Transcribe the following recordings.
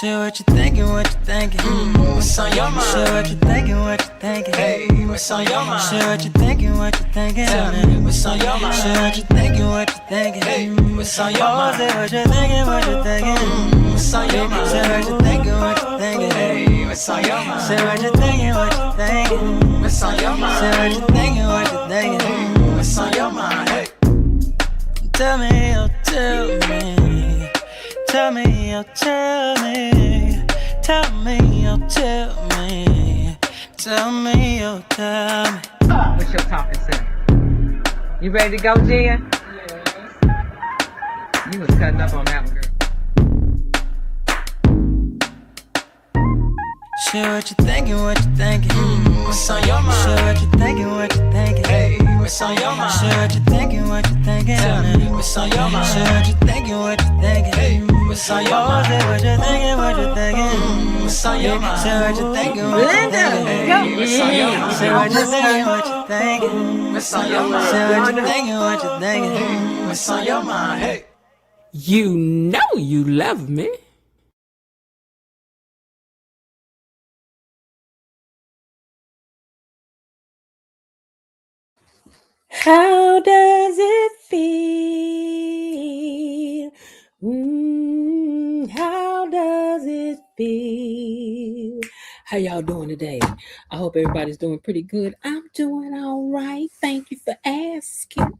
Share what you thinking, what you thinking. What's on your mind? Share what you thinking, what you thinking. Hey, what's on your mind? Share what you thinking, what you thinking. Tell me, what's on your mind? Share what you thinking, what you thinking. Hey, what's on your Oh, mind? say what you thinking, what you thinking. What's on your mind? Say what you thinking, what you thinking. Hey, what's on your mind? Say what you thinking, what you thinking. What's on your mind? Say what you thinking, what you thinking. What's on your mind? Hey, Tell me, oh, tell me. Tell me, oh, tell me. Tell me, oh, tell me. Tell me, oh, tell me. What's your talking sense? You ready to go, Jen? Yes. You was cutting up on that one, girl. Share what you thinking, what you thinking. what's on your mind? Share what you thinking, what you thinking. Hey, what's on your mind? Share what you thinking, what you thinking. Tell me, what's on your mind? Share what you thinking, what you thinking. Hey, what's on your Oh, mind? say what you thinking, what you thinking. What's on your mind? Share what you thinking, what you thinking. Hey, what's on your mind? Say what you thinking, what you thinking. What's on your mind? Say what you thinking, what you thinking. What's on your mind? Hey. You know you love me. How does it feel? How does it feel? How y'all doing today? I hope everybody's doing pretty good. I'm doing all right. Thank you for asking.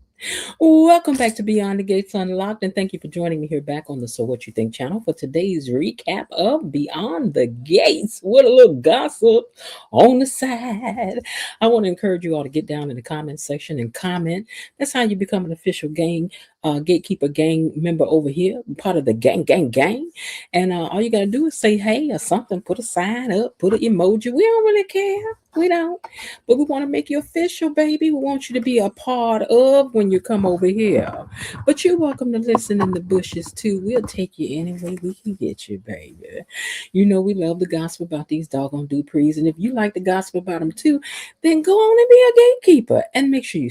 Welcome back to Beyond the Gates Unlocked, and thank you for joining me here back on the So What You Think channel for today's recap of Beyond the Gates with a little gossip on the side. I want to encourage you all to get down in the comment section and comment. That's how you become an official Gatekeeper gang member over here, part of the gang. And all you got to do is say hey or something, put a sign up, put an emoji. We don't really care. We don't. But we want to make you official, baby. We want you to be a part of when you come over here. But you're welcome to listen in the bushes too. We'll take you any way we can get you, baby. You know we love the gossip about these doggone Duprees. And if you like the gossip about them too, then go on and be a gatekeeper. And make sure you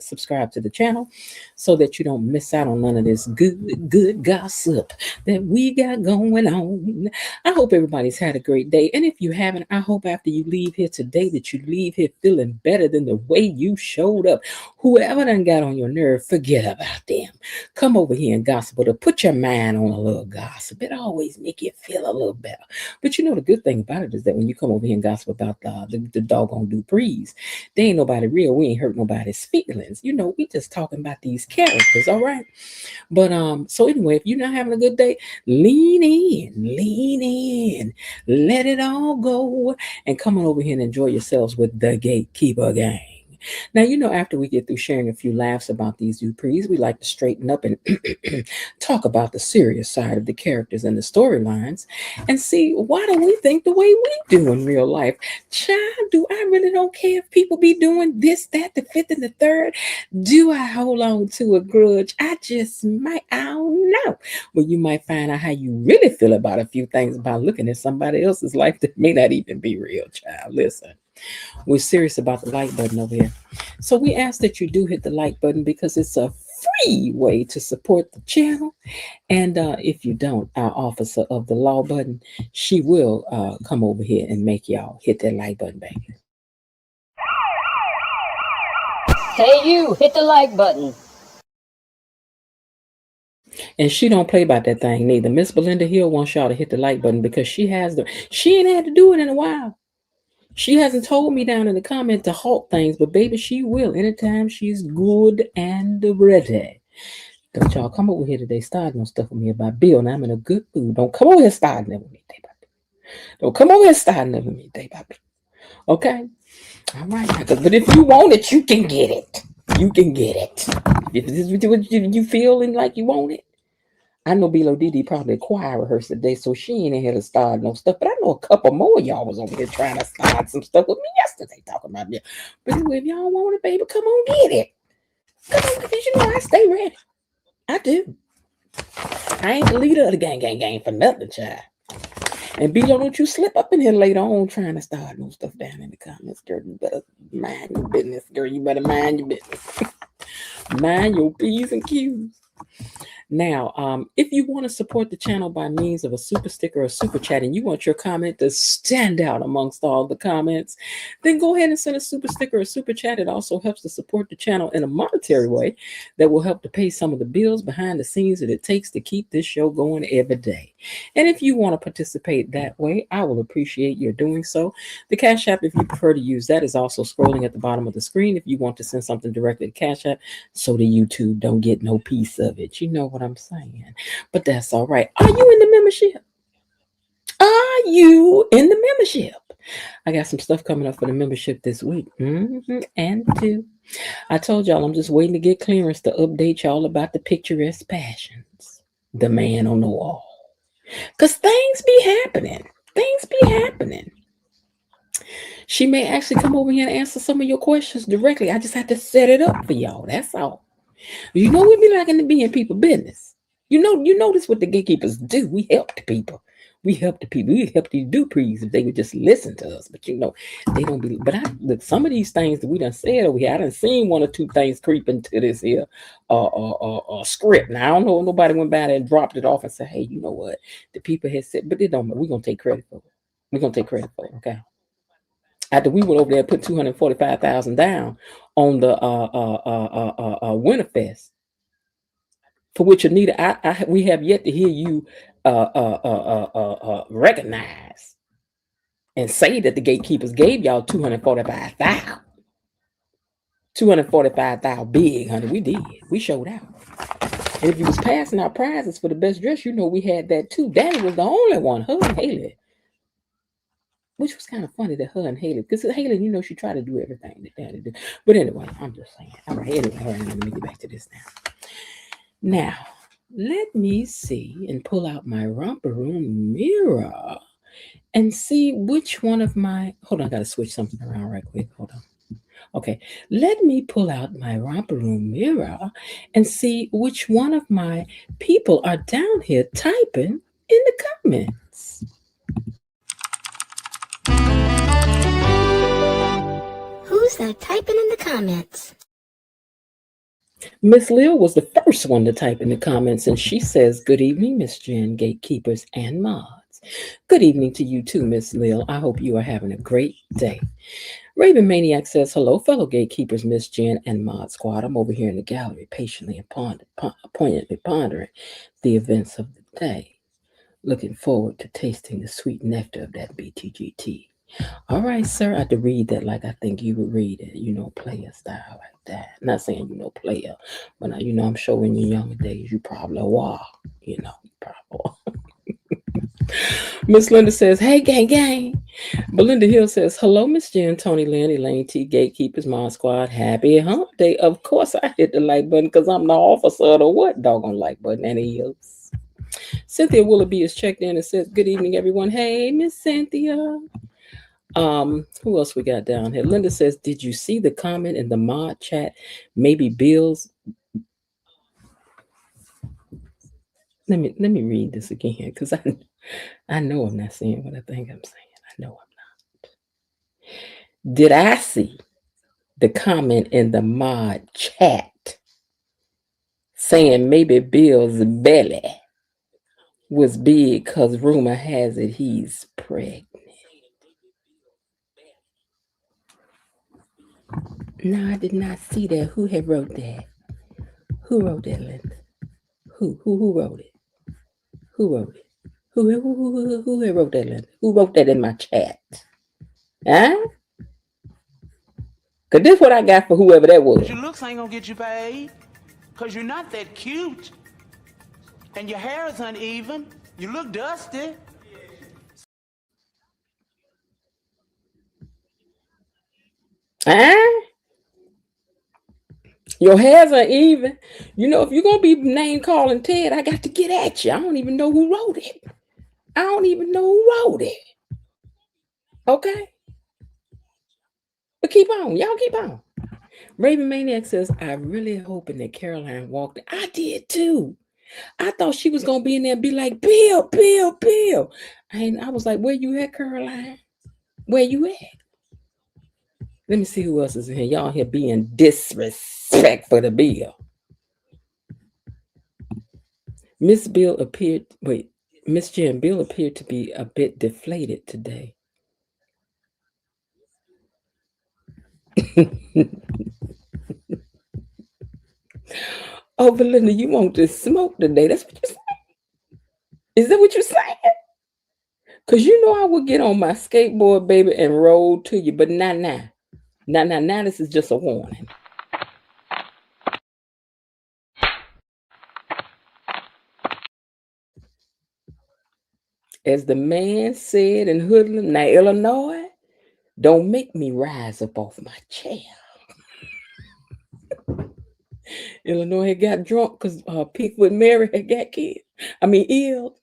subscribe to the channel so that you don't miss out on none of this good gossip that we got going on. I hope everybody's had a great day. And if you haven't, I hope after you leave here today that you leave here feeling better than the way you showed up. Whoever done got on your nerve, forget about them. Come over here and gossip with her. Put your mind on a little gossip. It always make you feel a little better. But you know the good thing about it is that when you come over here and gossip about the doggone Duprees, they ain't nobody real. We ain't hurt nobody's feelings. You know, we just talking about these characters, all right? But so anyway, if you're not having a good day, lean in, let it all go, and come on over here and enjoy yourselves with the Gatekeeper gang. Now, you know, after we get through sharing a few laughs about these Duprees, we like to straighten up and talk about the serious side of the characters and the storylines and see why do we think the way we do in real life. Child, do I really don't care if people be doing this, that, the fifth, and the third? Do I hold on to a grudge? I just might, I don't know. Well, you might find out how you really feel about a few things by looking at somebody else's life that may not even be real, child. Listen. We're serious about the like button over here. So we ask that you do hit the like button because it's a free way to support the channel. And if you don't, our officer of the law button, she will come over here and make y'all hit that like button, baby. Hey, you, hit the like button. And she don't play about that thing neither. Miss Belinda Hill wants y'all to hit the like button because she ain't had to do it in a while. She hasn't told me down in the comment to halt things, but baby, she will anytime she's good and ready. Don't y'all come over here today starting no stuff with me about Bill. Now I'm in a good mood. Don't come over here starting it with me day by day. Don't come over here starting it with me day by day. Okay? All right. But if you want it, you can get it. You can get it. If this is what you feeling like you want it. I know Bilo Didi probably choir rehearsed today, so she ain't in here to start no stuff. But I know a couple more of y'all was over here trying to start some stuff with me yesterday talking about it. But anyway, if y'all want it, baby, come on, get it. Come on, because you know I stay ready. I do. I ain't the leader of the gang for nothing, child. And Bilo, don't you slip up in here later on trying to start no stuff down in the comments, girl. You better mind your business, girl. You better mind your business. Mind your P's and Q's. Now, if you want to support the channel by means of a super sticker or super chat, and you want your comment to stand out amongst all the comments, then go ahead and send a super sticker or super chat. It also helps to support the channel in a monetary way that will help to pay some of the bills behind the scenes that it takes to keep this show going every day. And if you want to participate that way, I will appreciate your doing so. The Cash App, if you prefer to use that, is also scrolling at the bottom of the screen if you want to send something directly to Cash App so the YouTube don't get no piece of it. You know what I'm saying? But that's all right. Are you in the membership? Are you in the membership? I got some stuff coming up for the membership this week. And two. I told y'all I'm just waiting to get clearance to update y'all about the picturesque passions. The man on the wall. Because things be happening. Things be happening. She may actually come over here and answer some of your questions directly. I just have to set it up for y'all. That's all. You know we be liking to be in people's business. You notice what the gatekeepers do. We help the people. We help the people. We help these Duprees if they would just listen to us. But they don't be. But look, some of these things that we done said over here, I done seen one or two things creep into this here script. Now I don't know if nobody went by there and dropped it off and said, hey, you know what? The people had said, but they don't. We're gonna take credit for it. We're gonna take credit for it, okay? After we went over there and put $245,000 down on the Winterfest, for which Anita, we have yet to hear you recognize and say that the gatekeepers gave y'all $245,000. $245,000 big, honey. We did. We showed out. And if you was passing out prizes for the best dress, we had that too. Daddy was the only one. Her and Haley. Which was kind of funny that her and Haley, because Haley, she tried to do everything that Daddy did. But anyway, I'm just saying. All right, anyway, let me get back to this now. Now, let me see and pull out my romper room mirror and see which one of my, hold on, I got to switch something around right quick. Hold on. Okay, let me pull out my romper room mirror and see which one of my people are down here typing in the comments. Who's that typing in the comments? Miss Lil was the first one to type in the comments, and she says, good evening, Miss Jen, gatekeepers, and mods. Good evening to you too, Miss Lil. I hope you are having a great day. Raven Maniac says, hello, fellow gatekeepers, Miss Jen, and mod squad. I'm over here in the gallery, patiently and poignantly pondering the events of the day. Looking forward to tasting the sweet nectar of that BTGT. All right, sir, I had to read that like I think you would read it, player style like that. Not saying player, but I'm sure in your younger days you probably were, probably. Miss Linda says, hey, gang. Belinda Hill says, hello, Miss Jen, Tony Lynn, Elaine T, Gatekeepers, Mod Squad. Happy hump day. Of course, I hit the like button because I'm the officer of the what doggone like button, and he is. Cynthia Willoughby is checked in and says, good evening, everyone. Hey, Miss Cynthia. Who else we got down here? Linda says, did you see the comment in the mod chat? Maybe Bill's. Let me read this again because I know I'm not saying what I think I'm saying. I know I'm not. Did I see the comment in the mod chat saying maybe Bill's belly was big because rumor has it he's pregnant? No, I did not see that. Who had wrote that? Who wrote that, Linda? Who wrote it? Who wrote it? Who had wrote that, Linda? Who wrote that in my chat? Huh? Because this is what I got for whoever that was. Your looks ain't gonna get you paid. Because you're not that cute. And your hair is uneven. You look dusty. Huh? Your hair's uneven. If you're going to be name calling Ted, I got to get at you. I don't even know who wrote it. Okay? But keep on. Y'all keep on. Raven Maniac says, I really hoping that Caroline walked in. I did too. I thought she was going to be in there and be like, Bill. And I was like, where you at, Caroline? Where you at? Let me see who else is in here. Y'all here being disrespectful to Bill. Miss Bill appeared, wait, Miss Jan Bill appeared to be a bit deflated today. Oh, Belinda, you want to smoke today? That's what you're saying. Is that what you're saying? Because you know I would get on my skateboard, baby, and roll to you, but not now. Now, this is just a warning. As the man said in Hoodlum, now, Illinois, don't make me rise up off my chair. Illinois had got drunk because Pinkwood Mary had got killed. Ill.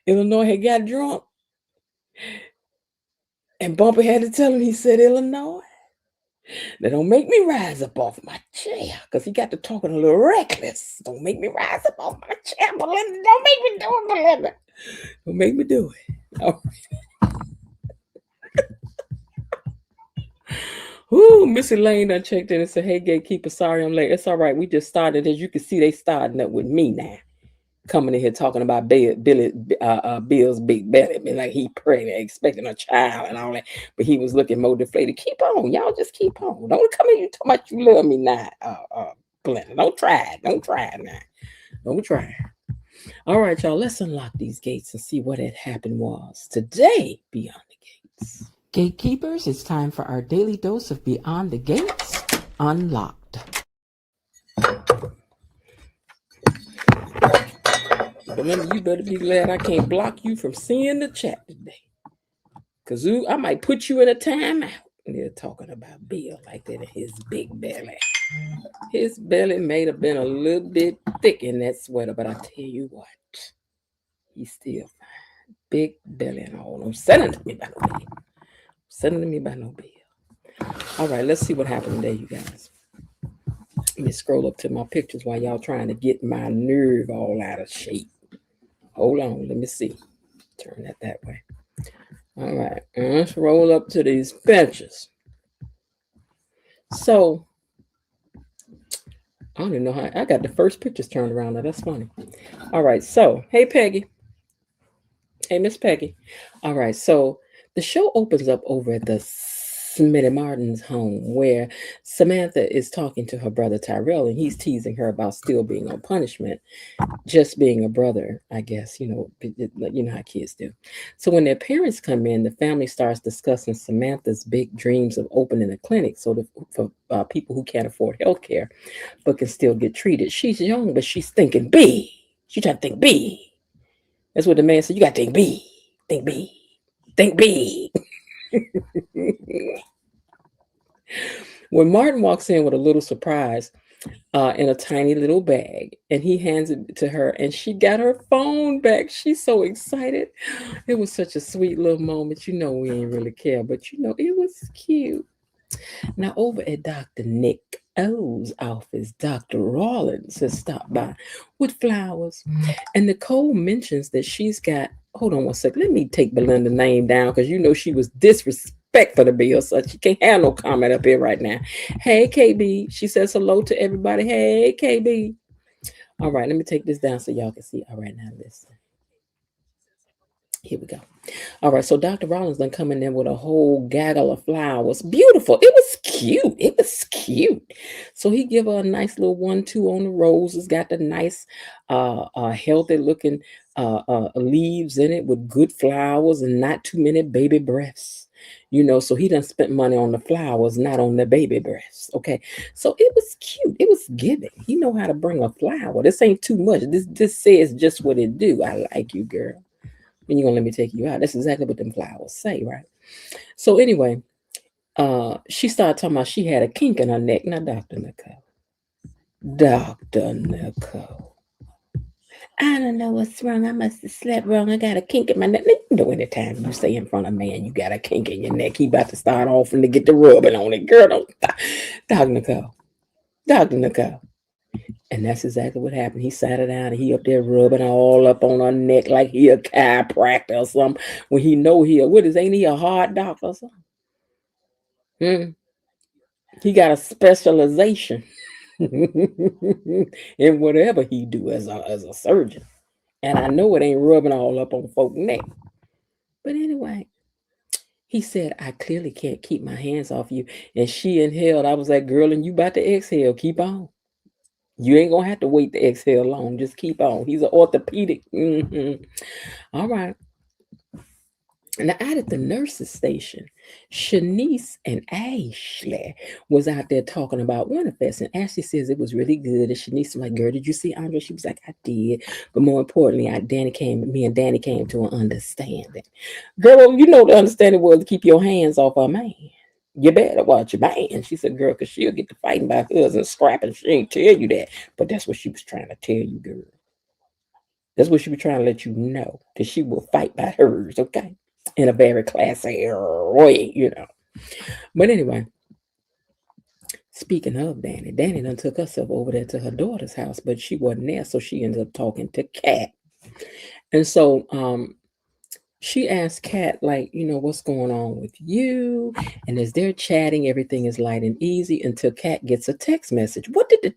Illinois had got drunk. And Bumpy had to tell him, he said, Illinois, now don't make me rise up off my chair. Because he got to talking a little reckless. Don't make me rise up off my chair, Belinda. Don't make me do it, Belinda. Don't make me do it. All right. Ooh, Missy Lane done checked in and said, hey, Gatekeeper, sorry I'm late. It's all right. We just started. As you can see, they starting up with me now. Coming in here talking about Bill's big belly, being like he pregnant, expecting a child and all that. But he was looking more deflated. Keep on. Y'all just keep on. Don't come in here talking about you love me now, Belinda. Don't try it. Don't try it now. Don't try it. All right, y'all. Let's unlock these gates and see what had happened was today beyond the gates. Gatekeepers, it's time for our daily dose of Beyond the Gates Unlocked. Belinda, you better be glad I can't block you from seeing the chat today. Because I might put you in a timeout. They're talking about Bill like that in his big belly. His belly may have been a little bit thick in that sweater, but I tell you what, he's still fine. Big belly and all. Don't send it to me by no bill. Send it to me by no bill. All right, let's see what happened today, you guys. Let me scroll up to my pictures while y'all trying to get my nerve all out of shape. Hold on, let me see. Turn that way. All right, let's roll up to these benches. So, I don't even know how, I got the first pictures turned around now. That's funny. All right, so, hey, Peggy. Hey, Miss Peggy. All right, so the show opens up over at the Smitty Martin's home where Samantha is talking to her brother Tyrell, and he's teasing her about still being on punishment, just being a brother, I guess, you know how kids do. So when their parents come in, the family starts discussing Samantha's big dreams of opening a clinic for people who can't afford health care but can still get treated. She's young, but she's thinking big. She's trying to think big. That's what the man said. You got to think big. Think big. Think big. When Martin walks in with a little surprise in a tiny little bag, and he hands it to her, and she got her phone back. She's so excited. It was such a sweet little moment. You know, we ain't really care, but you know, it was cute. Now, over at Dr. Nick O's office, Dr. Rollins has stopped by with flowers, and Nicole mentions that she's got, hold on one second, let me take Belinda's name down, because you know she was disrespectful to Bill, so she can't have no comment up here right now. Hey, KB, she says hello to everybody. Hey, KB. All right, let me take this down so y'all can see. All right, now listen. Here we go. All right, so Dr. Rollins done come in there with a whole gaggle of flowers. Beautiful. It was cute. It was cute. So he give her a nice little 1-2 on the roses. Got the nice, healthy looking leaves in it with good flowers and not too many baby breaths. You know, so he done spent money on the flowers, not on the baby breaths. Okay, so it was cute. It was giving. He know how to bring a flower. This ain't too much. This says just what it do. I like you, girl. And you're gonna let me take you out. That's exactly what them flowers say, right? So anyway, she started talking about she had a kink in her neck. Now, Dr. Nicole, I don't know what's wrong. I must have slept wrong. I got a kink in my neck. You know, anytime you say in front of a man you got a kink in your neck, he about to start off and to get the rubbing on it. Girl, don't stop. Dr. Nicole. And that's exactly what happened. He sat her down and he up there rubbing all up on her neck like he a chiropractor or something. When he know ain't he a heart doctor or something? He got a specialization in whatever he do as a surgeon. And I know it ain't rubbing all up on folk neck. But anyway, he said, I clearly can't keep my hands off you. And she inhaled. I was like, girl, and you about to exhale. Keep on. You ain't going to have to wait to exhale long. Just keep on. He's an orthopedic. All right. Now, out at the nurse's station, Shanice and Ashley was out there talking about Winterfest, and Ashley says it was really good. And Shanice was like, "Girl, did you see Andre?" She was like, "I did." But more importantly, me and Danny came to an understanding. Girl, you know the understanding was to keep your hands off our man. You better watch your man. She said, "Girl, because she'll get to fighting by hers and scrapping. She ain't tell you that, but that's what she was trying to tell you, girl. That's what she was trying to let you know that she will fight by hers, okay?" In a very classy way. But anyway, speaking of Danny, Danny done took herself over there to her daughter's house, but she wasn't there, so she ended up talking to Kat. And so she asked Kat, like, what's going on with you? And as they're chatting, everything is light and easy until Kat gets a text message. What did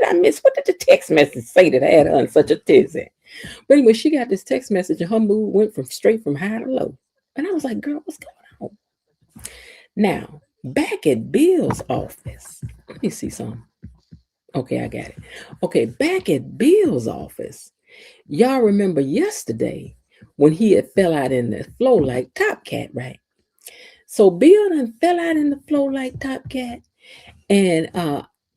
I miss? What did the text message say that had her in such a tizzy? But anyway, she got this text message and her mood went straight from high to low. And I was like, girl, what's going on? Now, back at Bill's office, let me see something. Okay, I got it. Okay, back at Bill's office, y'all remember yesterday when he had fell out in the floor like Top Cat, right? So Bill done fell out in the floor like Top Cat, and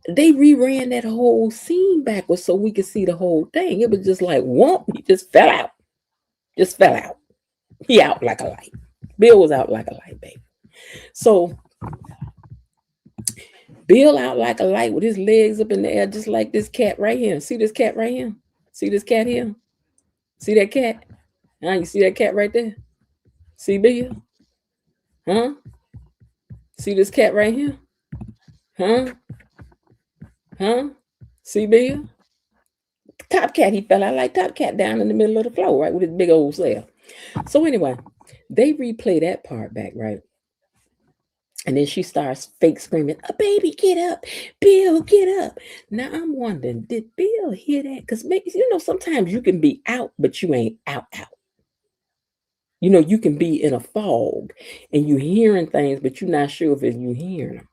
they reran that whole scene backwards so we could see the whole thing. It was just like, whoop, he just fell out. Just fell out. He out like a light. Bill was out like a light, baby. So Bill out like a light with his legs up in the air, just like this cat right here. See this cat right here? See this cat here? See that cat? You see that cat right there? See Bill? Huh? See this cat right here? Huh? Huh? See Bill? Top Cat, he fell out like Top Cat down in the middle of the floor, right, with his big old self. So anyway, they replay that part back, right? And then she starts fake screaming, "A baby, get up. Bill, get up." Now I'm wondering, did Bill hear that? Because sometimes you can be out, but you ain't out. You can be in a fog and you hearing things, but you're not sure if you hearing them.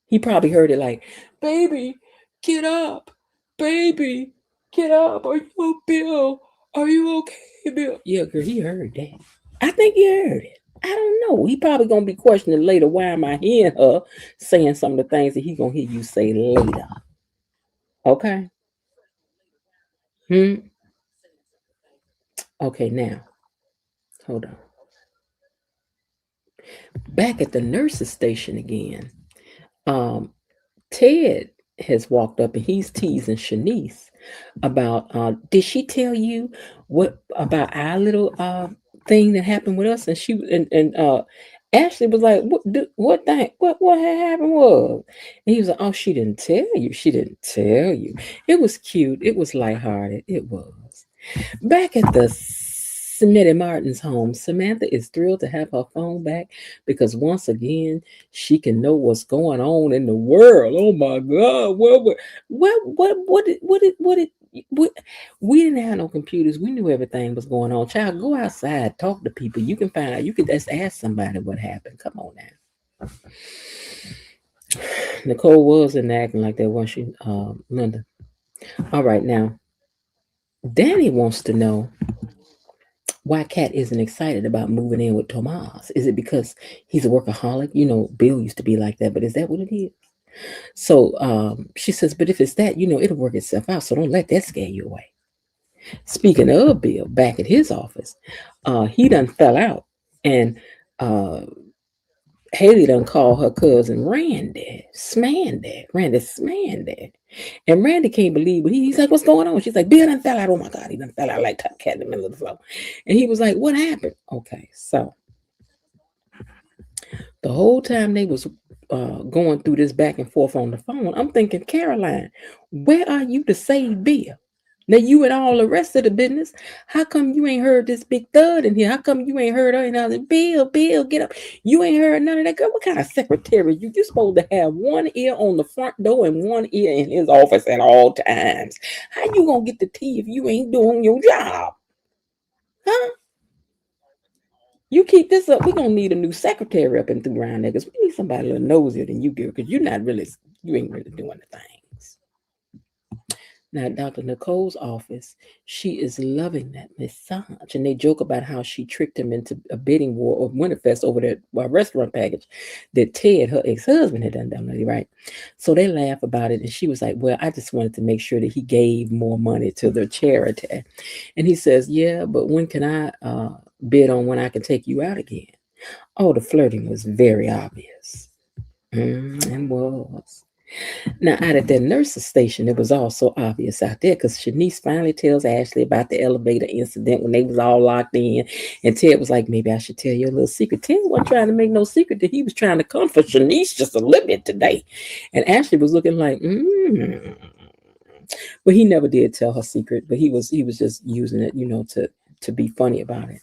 He probably heard it like, "Baby, get up. Baby, get up. Are you Bill? Are you okay, Bill?" Yeah, girl, he heard that. I think he heard it. I don't know. He probably gonna be questioning later. Why am I hearing her saying some of the things that he gonna hear you say later? Okay. Okay. Now, hold on. Back at the nurse's station again. Ted has walked up and he's teasing Shanice about. Did she tell you what about our little thing that happened with us? And she and Ashley was like, what thing? What had happened was? And he was like, oh, she didn't tell you. She didn't tell you. It was cute. It was lighthearted. It was. Back at the Smitty Martin's home, Samantha is thrilled to have her phone back because once again she can know what's going on in the world. Oh my God! What? We didn't have no computers. We knew everything was going on. Child, go outside, talk to people. You can find out. You can just ask somebody what happened. Come on now. Nicole wasn't acting like that, was she, Linda? All right, now Danny wants to know why Kat isn't excited about moving in with Tomas. Is it because he's a workaholic? Bill used to be like that, but is that what it is? So she says, but if it's that, it'll work itself out. So don't let that scare you away. Speaking of Bill, back at his office, he done fell out. And Haley done called her cousin Randy Smandy. And Randy can't believe it. He's like, what's going on? She's like, Bill done fell out. Oh my God, he done fell out like Top Cat in the middle of the floor. And he was like, what happened? Okay, so the whole time they was going through this back and forth on the phone, I'm thinking, Caroline, where are you to save Bill? Now you and all the rest of the business. How come you ain't heard this big thud in here? How come you ain't heard another Bill, get up? You ain't heard none of that. Girl, what kind of secretary you supposed to have one ear on the front door and one ear in his office at all times? How you gonna get the tea if you ain't doing your job? Huh? You keep this up, we're gonna need a new secretary up and through around there because we need somebody a little nosier than you, girl, because you ain't really doing the things. Now, Dr. Nicole's office, she is loving that massage. And they joke about how she tricked him into a bidding war or Winterfest over that restaurant package that Ted, her ex-husband, had done, right? So they laugh about it. And she was like, well, I just wanted to make sure that he gave more money to the charity. And he says, yeah, but when can I bid on when I can take you out again? Oh, the flirting was very obvious. And was. Now, out at that nurse's station, it was all so obvious out there because Shanice finally tells Ashley about the elevator incident when they was all locked in. And Ted was like, maybe I should tell you a little secret. Ted wasn't trying to make no secret that he was trying to comfort Shanice just a little bit today. And Ashley was looking like, But he never did tell her secret, but he was just using it, to be funny about it.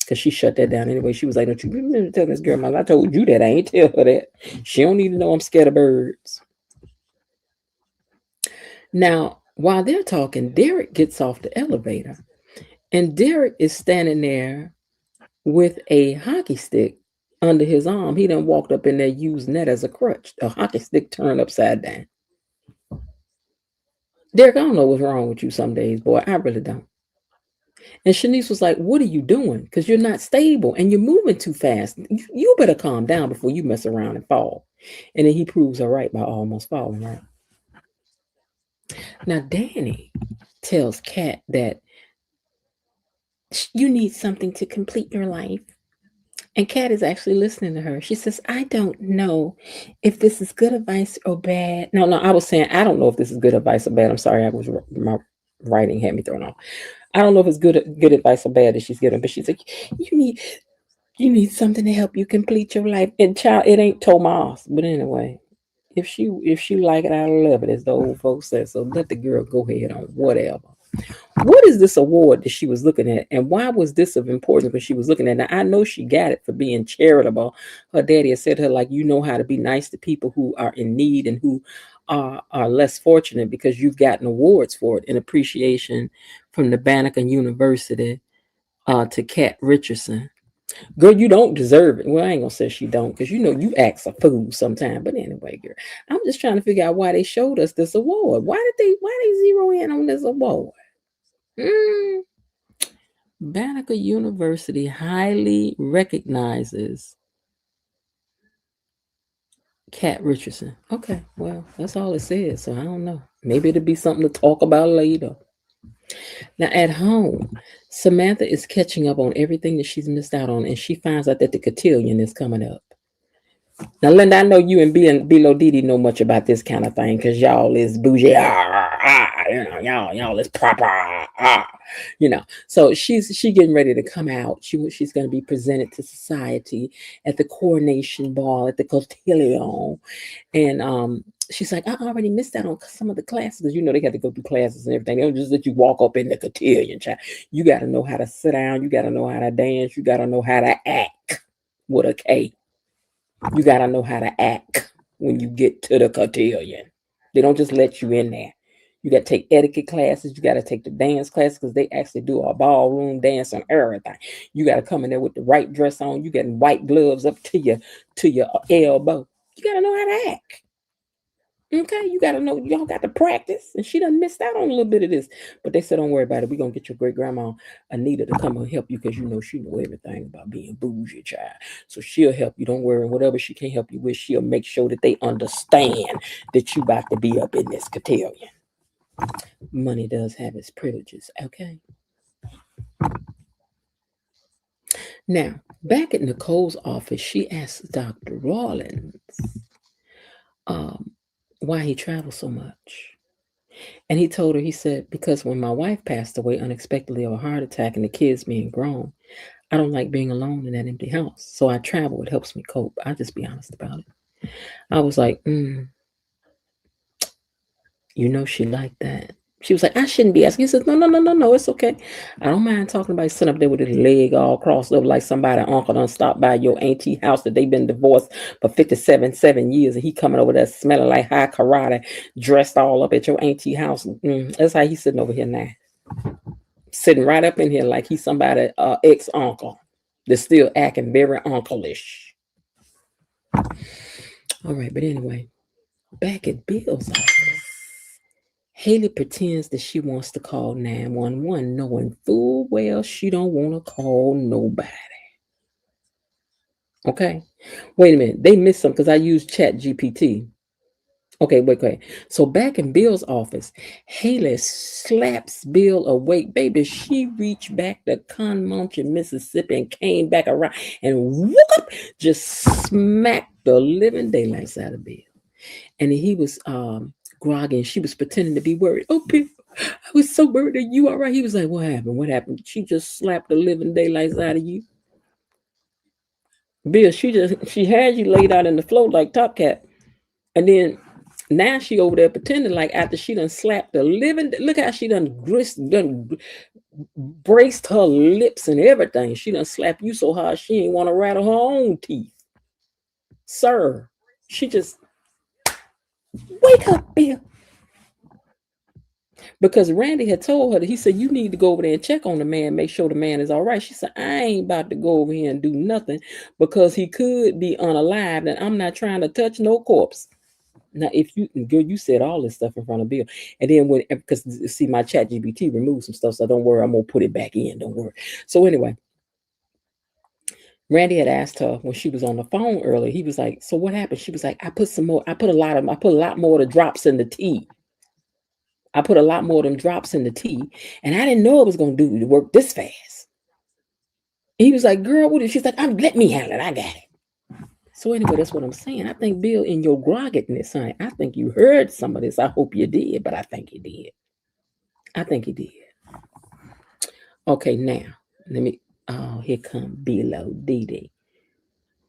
Because she shut that down anyway. She was like, don't you remember telling this girl, I told you that. I ain't tell her that. She don't need to know I'm scared of birds. Now, while they're talking, Derek gets off the elevator. And Derek is standing there with a hockey stick under his arm. He done walked up in there using that as a crutch. A hockey stick turned upside down. Derek, I don't know what's wrong with you some days, boy. I really don't. And Shanice was like, what are you doing? Because you're not stable and you're moving too fast. You better calm down before you mess around and fall. And then he proves her right by almost falling, right? Now, Danny tells Kat that you need something to complete your life. And Kat is actually listening to her. She says, I don't know if this is good advice or bad. No, I was saying, I don't know if this is good advice or bad. I'm sorry, my writing had me thrown off. I don't know if it's good advice or bad that she's giving, but she's like, you need something to help you complete your life. And child, it ain't Tomas. But anyway, if she like it, I love it, as the old folks say. So let the girl go ahead on whatever. What is this award that she was looking at? And why was this of importance when she was looking at it? Now, I know she got it for being charitable. Her daddy had said to her, like, you know how to be nice to people who are in need and who are less fortunate because you've gotten awards for it in appreciation from the Banneker University to Kat Richardson. Girl, you don't deserve it. Well, I ain't gonna say she don't, because you act a fool sometime. But anyway, girl, I'm just trying to figure out why they showed us this award. Why they zero in on this award? Banneker University highly recognizes Kat Richardson. Okay, well, that's all it says. So I don't know. Maybe it'll be something to talk about later. Now, at home, Samantha is catching up on everything that she's missed out on, and she finds out that the cotillion is coming up. Now, Linda, I know you and Bilo Didi know much about this kind of thing because y'all is bougie, y'all is proper, So she's getting ready to come out. She's going to be presented to society at the coronation ball at the cotillion, and she's like, I already missed out on some of the classes because they got to go through classes and everything. They don't just let you walk up in the cotillion, child. You got to know how to sit down. You got to know how to dance. You got to know how to act with a K. You got to know how to act when you get to the cotillion. They don't just let you in there. You got to take etiquette classes. You got to take the dance classes because they actually do a ballroom dance and everything. You got to come in there with the right dress on. You got white gloves up to your elbow. You got to know how to act. Okay, you got to know, y'all got to practice. And she done missed out on a little bit of this. But they said, don't worry about it. We're going to get your great grandma, Anita, to come and help you because she know everything about being bougie, child. So she'll help you. Don't worry. Whatever she can help you with, she'll make sure that they understand that you about to be up in this cotillion. Money does have its privileges, okay? Now, back at Nicole's office, she asked Dr. Rawlins why he travels so much. And he told her, he said, because when my wife passed away unexpectedly of a heart attack and the kids being grown, I don't like being alone in that empty house. So I travel. It helps me cope. I'll just be honest about it. I was like, she liked that. She was like, I shouldn't be asking. He says, no, it's okay. I don't mind talking about sitting up there with his leg all crossed up like somebody uncle done stopped by your auntie house that they been divorced for 7 years, and he coming over there smelling like high karate, dressed all up at your auntie house. That's how he's sitting over here now. Sitting right up in here like he's somebody ex-uncle that's still acting very uncle-ish. All right, but anyway, back at Bill's office. Haley pretends that she wants to call 911, knowing full well she don't want to call nobody. Okay? Wait a minute. They missed something because I used Chat GPT. Okay, wait. So back in Bill's office, Haley slaps Bill awake. Baby, she reached back to Conmunch, Mississippi, and came back around and whoop, just smacked the living daylights out of Bill. And he was groggy, and she was pretending to be worried. Oh, Bill, I was so worried. Are you all right? He was like, what happened? What happened? She just slapped the living daylights out of you. Bill, she had you laid out in the floor like Top Cat. And then now she over there pretending like after she done slapped the living, look how she done braced her lips and everything. She done slapped you so hard she ain't want to rattle her own teeth. Sir, she just, wake up, Bill. Because Randy had told her that he said, you need to go over there and check on the man, make sure the man is all right. She said, I ain't about to go over here and do nothing because he could be unalived and I'm not trying to touch no corpse. Now, if you, girl, you said all this stuff in front of Bill. And then because see, my Chat GPT removed some stuff, so don't worry, I'm going to put it back in. Don't worry. So anyway, Randy had asked her when she was on the phone earlier, he was like, so what happened? She was like, I put a lot more of the drops in the tea. I put a lot more of them drops in the tea, and I didn't know it was going to do the work this fast. He was like, girl, what is? She's like, let me handle it. I got it. So anyway, that's what I'm saying. I think, Bill, in your groggedness, honey, I think you heard some of this. I hope you did, but I think you did. Okay, now, let me, oh, here come Below Dee.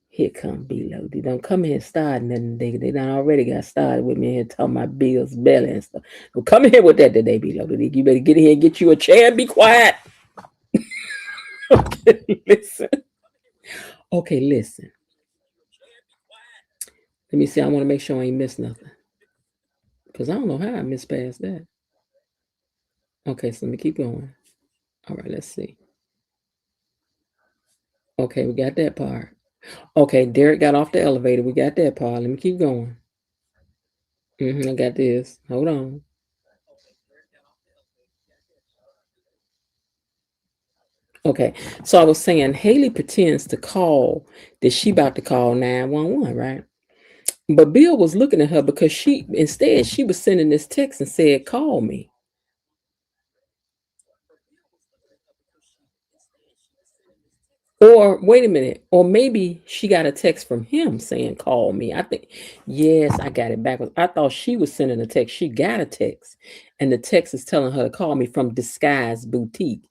Here come Below Dee. Don't come here and start nothing. They done already got started with me here talking about Bill's belly and stuff. Don't come here with that today, Below Dee. You better get in here and get you a chair and be quiet. Okay, listen. Let me see. I want to make sure I ain't missed nothing. Because I don't know how I missed past that. Okay, so let me keep going. All right, let's see. Okay, we got that part. Okay, Derek got off the elevator. We got that part. Let me keep going. I got this. Hold on. Okay, so I was saying Haley pretends to call that she about to call 911, right? But Bill was looking at her because she was sending this text and said, call me. Or wait a minute, or maybe she got a text from him saying, call me. I think, yes, I got it backwards. I thought she was sending a text. She got a text, and the text is telling her to call me from Disguise Boutique.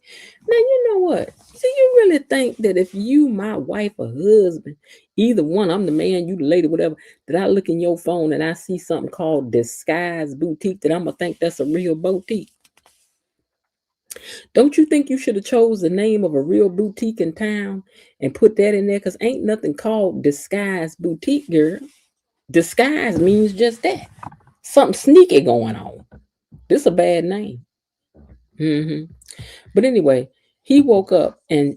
Now, you know what? Do you really think that if you, my wife or husband, either one, I'm the man, you the lady, whatever, that I look in your phone and I see something called Disguise Boutique, that I'm going to think that's a real boutique? Don't you think you should have chose the name of a real boutique in town and put that in there? Because ain't nothing called Disguise Boutique, girl. Disguise means just that. Something sneaky going on. This is a bad name. But anyway, he woke up and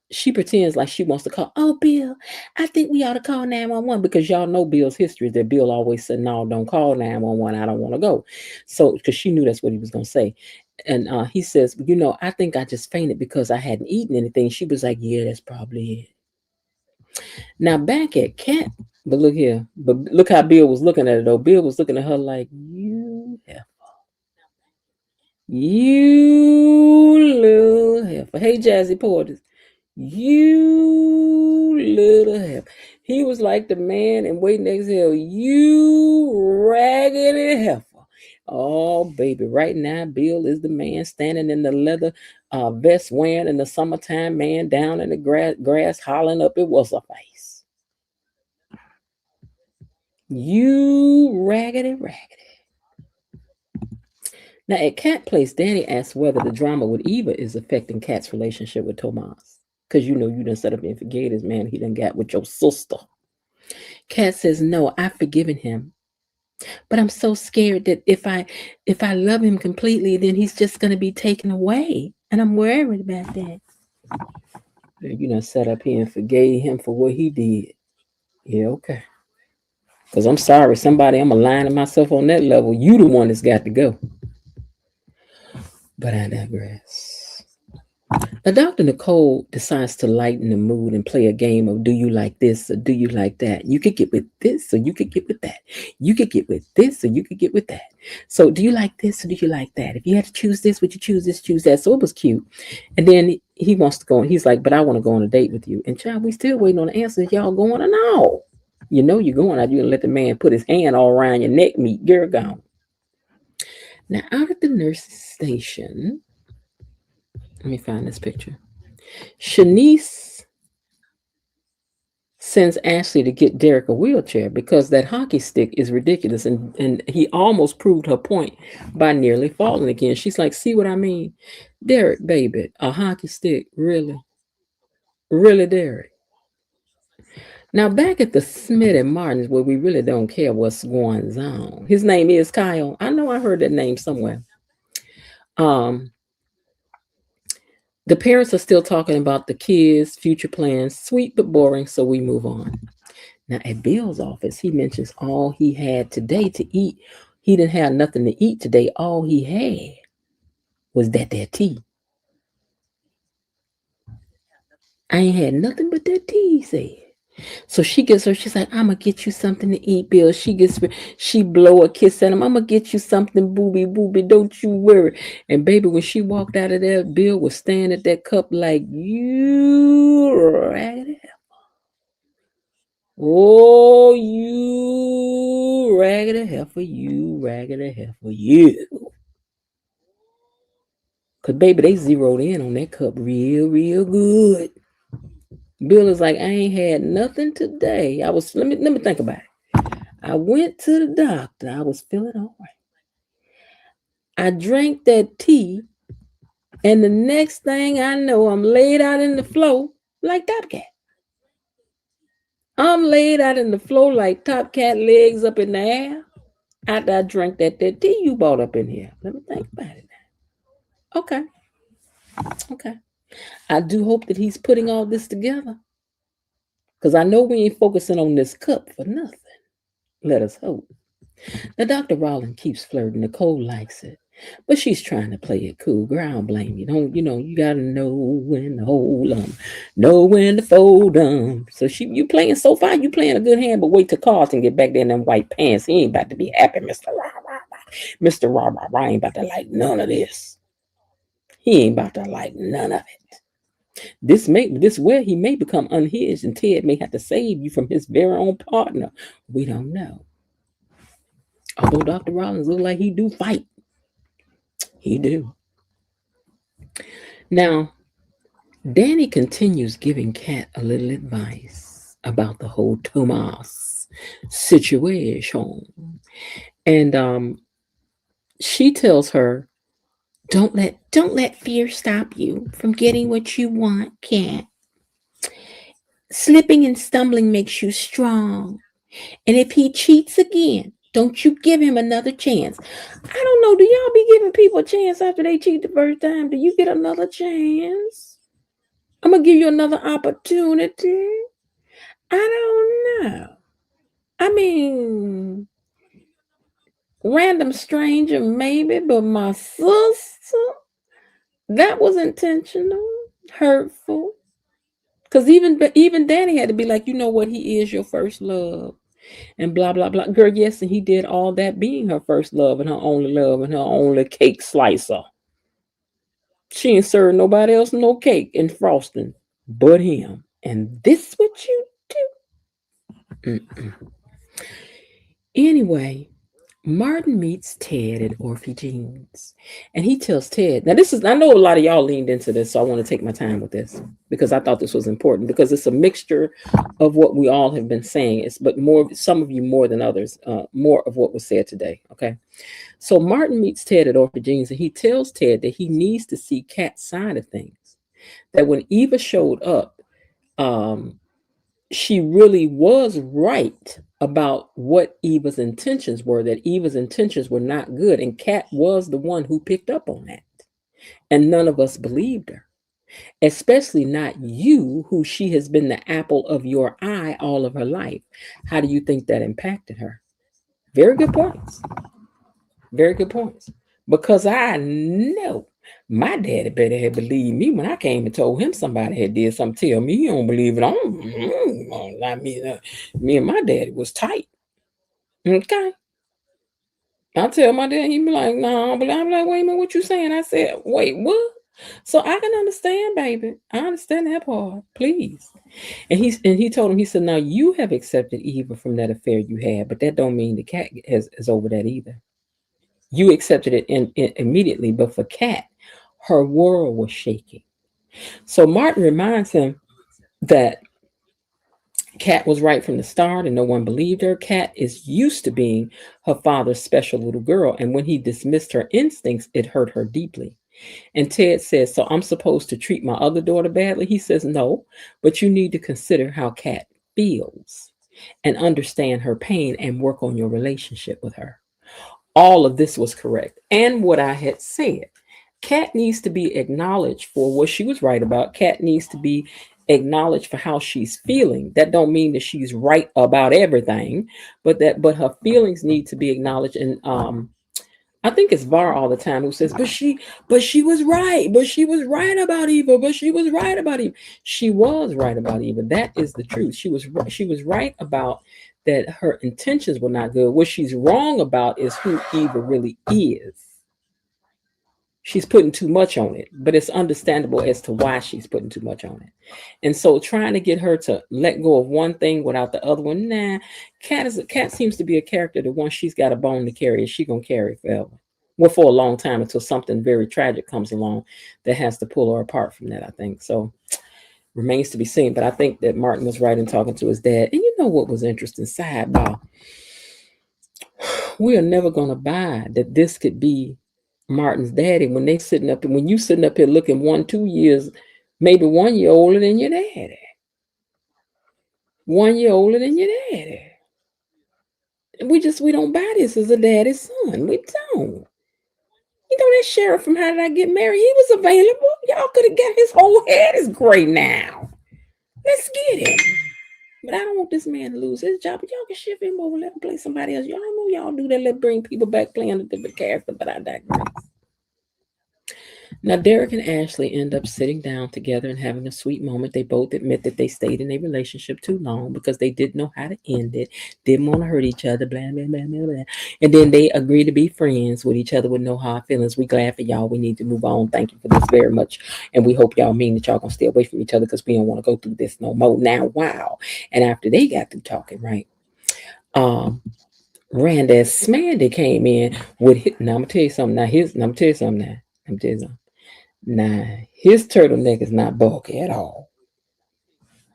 she pretends like she wants to call. Oh, Bill, I think we ought to call 911 because y'all know Bill's history that Bill always said, no, don't call 911. I don't want to go. So, because she knew that's what he was going to say. And he says, I think I just fainted because I hadn't eaten anything. She was like, yeah, that's probably it. Now back at Cat, but look here. But look how Bill was looking at it, though. Bill was looking at her like, you little heifer. Hey, Jazzy Porters. You little heifer. He was like the man in Waiting to Exhale. You raggedy heifer. Oh, baby, right now, Bill is the man standing in the leather vest wearing in the summertime, man down in the grass hollering up, it was a face. You raggedy. Now, at Cat Place, Danny asks whether the drama with Eva is affecting Cat's relationship with Tomas. Because you done set up and forget his man he done got with your sister. Cat says, no, I've forgiven him. But I'm so scared that if I love him completely, then he's just gonna be taken away. And I'm worried about that. You done set up here and forgave him for what he did. Yeah, okay. Because I'm sorry, I'm aligning myself on that level. You the one that's got to go. But I digress. Now, Dr. Nicole decides to lighten the mood and play a game of do you like this or do you like that? You could get with this or you could get with that. You could get with this or you could get with that. So do you like this or do you like that? If you had to choose this, would you choose this, choose that? So it was cute. And then he wants to go and he's like, but I want to go on a date with you. And child, we still waiting on the answers. Y'all going or no? You know you're going out. You gonna let the man put his hand all around your neck meat. You're gone. Now out at the nurse's station, let me find this picture. Shanice sends Ashley to get Derek a wheelchair because that hockey stick is ridiculous. And he almost proved her point by nearly falling again. She's like, see what I mean? Derek, baby, a hockey stick. Really? Really, Derek? Now, back at the Smith and Martins, where we really don't care what's going on. His name is Kyle. I know I heard that name somewhere. The parents are still talking about the kids' future plans, sweet but boring, so we move on. Now, at Bill's office, he mentions all he had today to eat. He didn't have nothing to eat today. All he had was that tea. I ain't had nothing but that tea, he said. So she's like, I'm going to get you something to eat, Bill. She blow a kiss at him. I'm going to get you something, booby, don't you worry. And baby, when she walked out of there, Bill was staring at that cup like, you raggedy heifer. Oh, you raggedy heifer, you. Because baby, they zeroed in on that cup real good. Bill is like, I ain't had nothing today. Let me think about it. I went to the doctor. I was feeling all right. I drank that tea, and the next thing I know, I'm laid out in the floor like Top Cat. I'm laid out in the floor like Top Cat, legs up in the air. After I drank that tea you bought up in here. Let me think about it now. Okay. I do hope that he's putting all this together. Because I know we ain't focusing on this cup for nothing. Let us hope. Now, Dr. Rollins keeps flirting. Nicole likes it. But she's trying to play it cool. Girl, I don't blame you. You got to know when to hold them. Know when to fold them. So you playing so far, you playing a good hand, but wait till Carlton get back there in them white pants. He ain't about to be happy, Mr. Rah. Mr. Rah ain't about to like none of this. He ain't about to like none of it. This where he may become unhinged and Ted may have to save you from his very own partner. We don't know. Although Dr. Rollins look like he do fight. He do. Now, Danny continues giving Kat a little advice about the whole Tomas situation. And she tells her, don't let fear stop you from getting what you want, Kat. Slipping and stumbling makes you strong. And if he cheats again, don't you give him another chance. I don't know. Do y'all be giving people a chance after they cheat the first time? Do you get another chance? I'm going to give you another opportunity. I don't know. I mean, random stranger maybe, but my sister, that was intentional, hurtful. Because even Danny had to be like, you know what? He is your first love. And blah, blah, blah. Girl, yes, and he did all that being her first love and her only cake slicer. She ain't served nobody else no cake and frosting but him. And this what you do? Mm-mm. Anyway, Martin meets Ted at Orphe Jeans, and he tells Ted, now this is, I know a lot of y'all leaned into this, so I want to take my time with this because I thought this was important because it's a mixture of what we all have been saying. It's but more, some of you more than others, more of what was said today. Okay, so Martin meets Ted at Orphe Jeans, and he tells Ted that he needs to see Kat's side of things. That when Eva showed up, um, she really was right about what Eva's intentions were, that Eva's intentions were not good. And Kat was the one who picked up on that. And none of us believed her, especially not you, who she has been the apple of your eye all of her life. How do you think that impacted her? Very good points. Very good points. Because I know my daddy better have believed me when I came and told him somebody had did something. Tell me he don't believe it. Me and my daddy was tight. Okay. I tell my dad, he be like, no, but I'm like, wait a minute, what you saying? I said, wait, what? So I can understand, baby. I understand that part. Please. And he told him, he said, now you have accepted Eva from that affair you had, but that don't mean the cat is over that either. You accepted it immediately, but for Kat, her world was shaking. So Martin reminds him that Kat was right from the start and no one believed her. Kat is used to being her father's special little girl, and when he dismissed her instincts, it hurt her deeply. And Ted says, so I'm supposed to treat my other daughter badly? He says, no, but you need to consider how Kat feels and understand her pain and work on your relationship with her. All of this was correct. And what I had said, Kat needs to be acknowledged for what she was right about. Kat needs to be acknowledged for how she's feeling. That don't mean that she's right about everything, but her feelings need to be acknowledged. And I think it's Var all the time who says, but she was right, but she was right about Eva, but she was right about Eva. She was right about Eva. That is the truth. She was right about that her intentions were not good. What she's wrong about is who Eva really is. She's putting too much on it, but it's understandable as to why she's putting too much on it. And so trying to get her to let go of one thing without the other one, nah. Kat seems to be a character that once she's got a bone to carry, she's gonna carry forever. Well, for a long time until something very tragic comes along that has to pull her apart from that, I think. So remains to be seen. But I think that Martin was right in talking to his dad. And you know what was interesting? Sidebar. We are never gonna buy that this could be Martin's daddy when they sitting up, and when you sitting up here looking 1-2 years, maybe 1 year older than your daddy. 1 year older than your daddy. We don't buy this as a daddy's son. We don't. You know that sheriff from How Did I Get Married? He was available. Y'all could have got, his whole head is gray now. Let's get him. But I don't want this man to lose his job. But y'all can shift him over, let him play somebody else. Y'all know y'all do that. Let bring people back playing a different character. But I digress. Now, Derek and Ashley end up sitting down together and having a sweet moment. They both admit that they stayed in a relationship too long because they didn't know how to end it, didn't want to hurt each other, blah, blah, blah, blah, blah. And then they agree to be friends with each other with no hard feelings. We glad for y'all. We need to move on. Thank you for this very much. And we hope y'all mean that y'all going to stay away from each other because we don't want to go through this no more. Now, wow. And after they got through talking, right? Randaz Smandy came in with, now I'm going to tell you something. Now, his turtleneck is not bulky at all.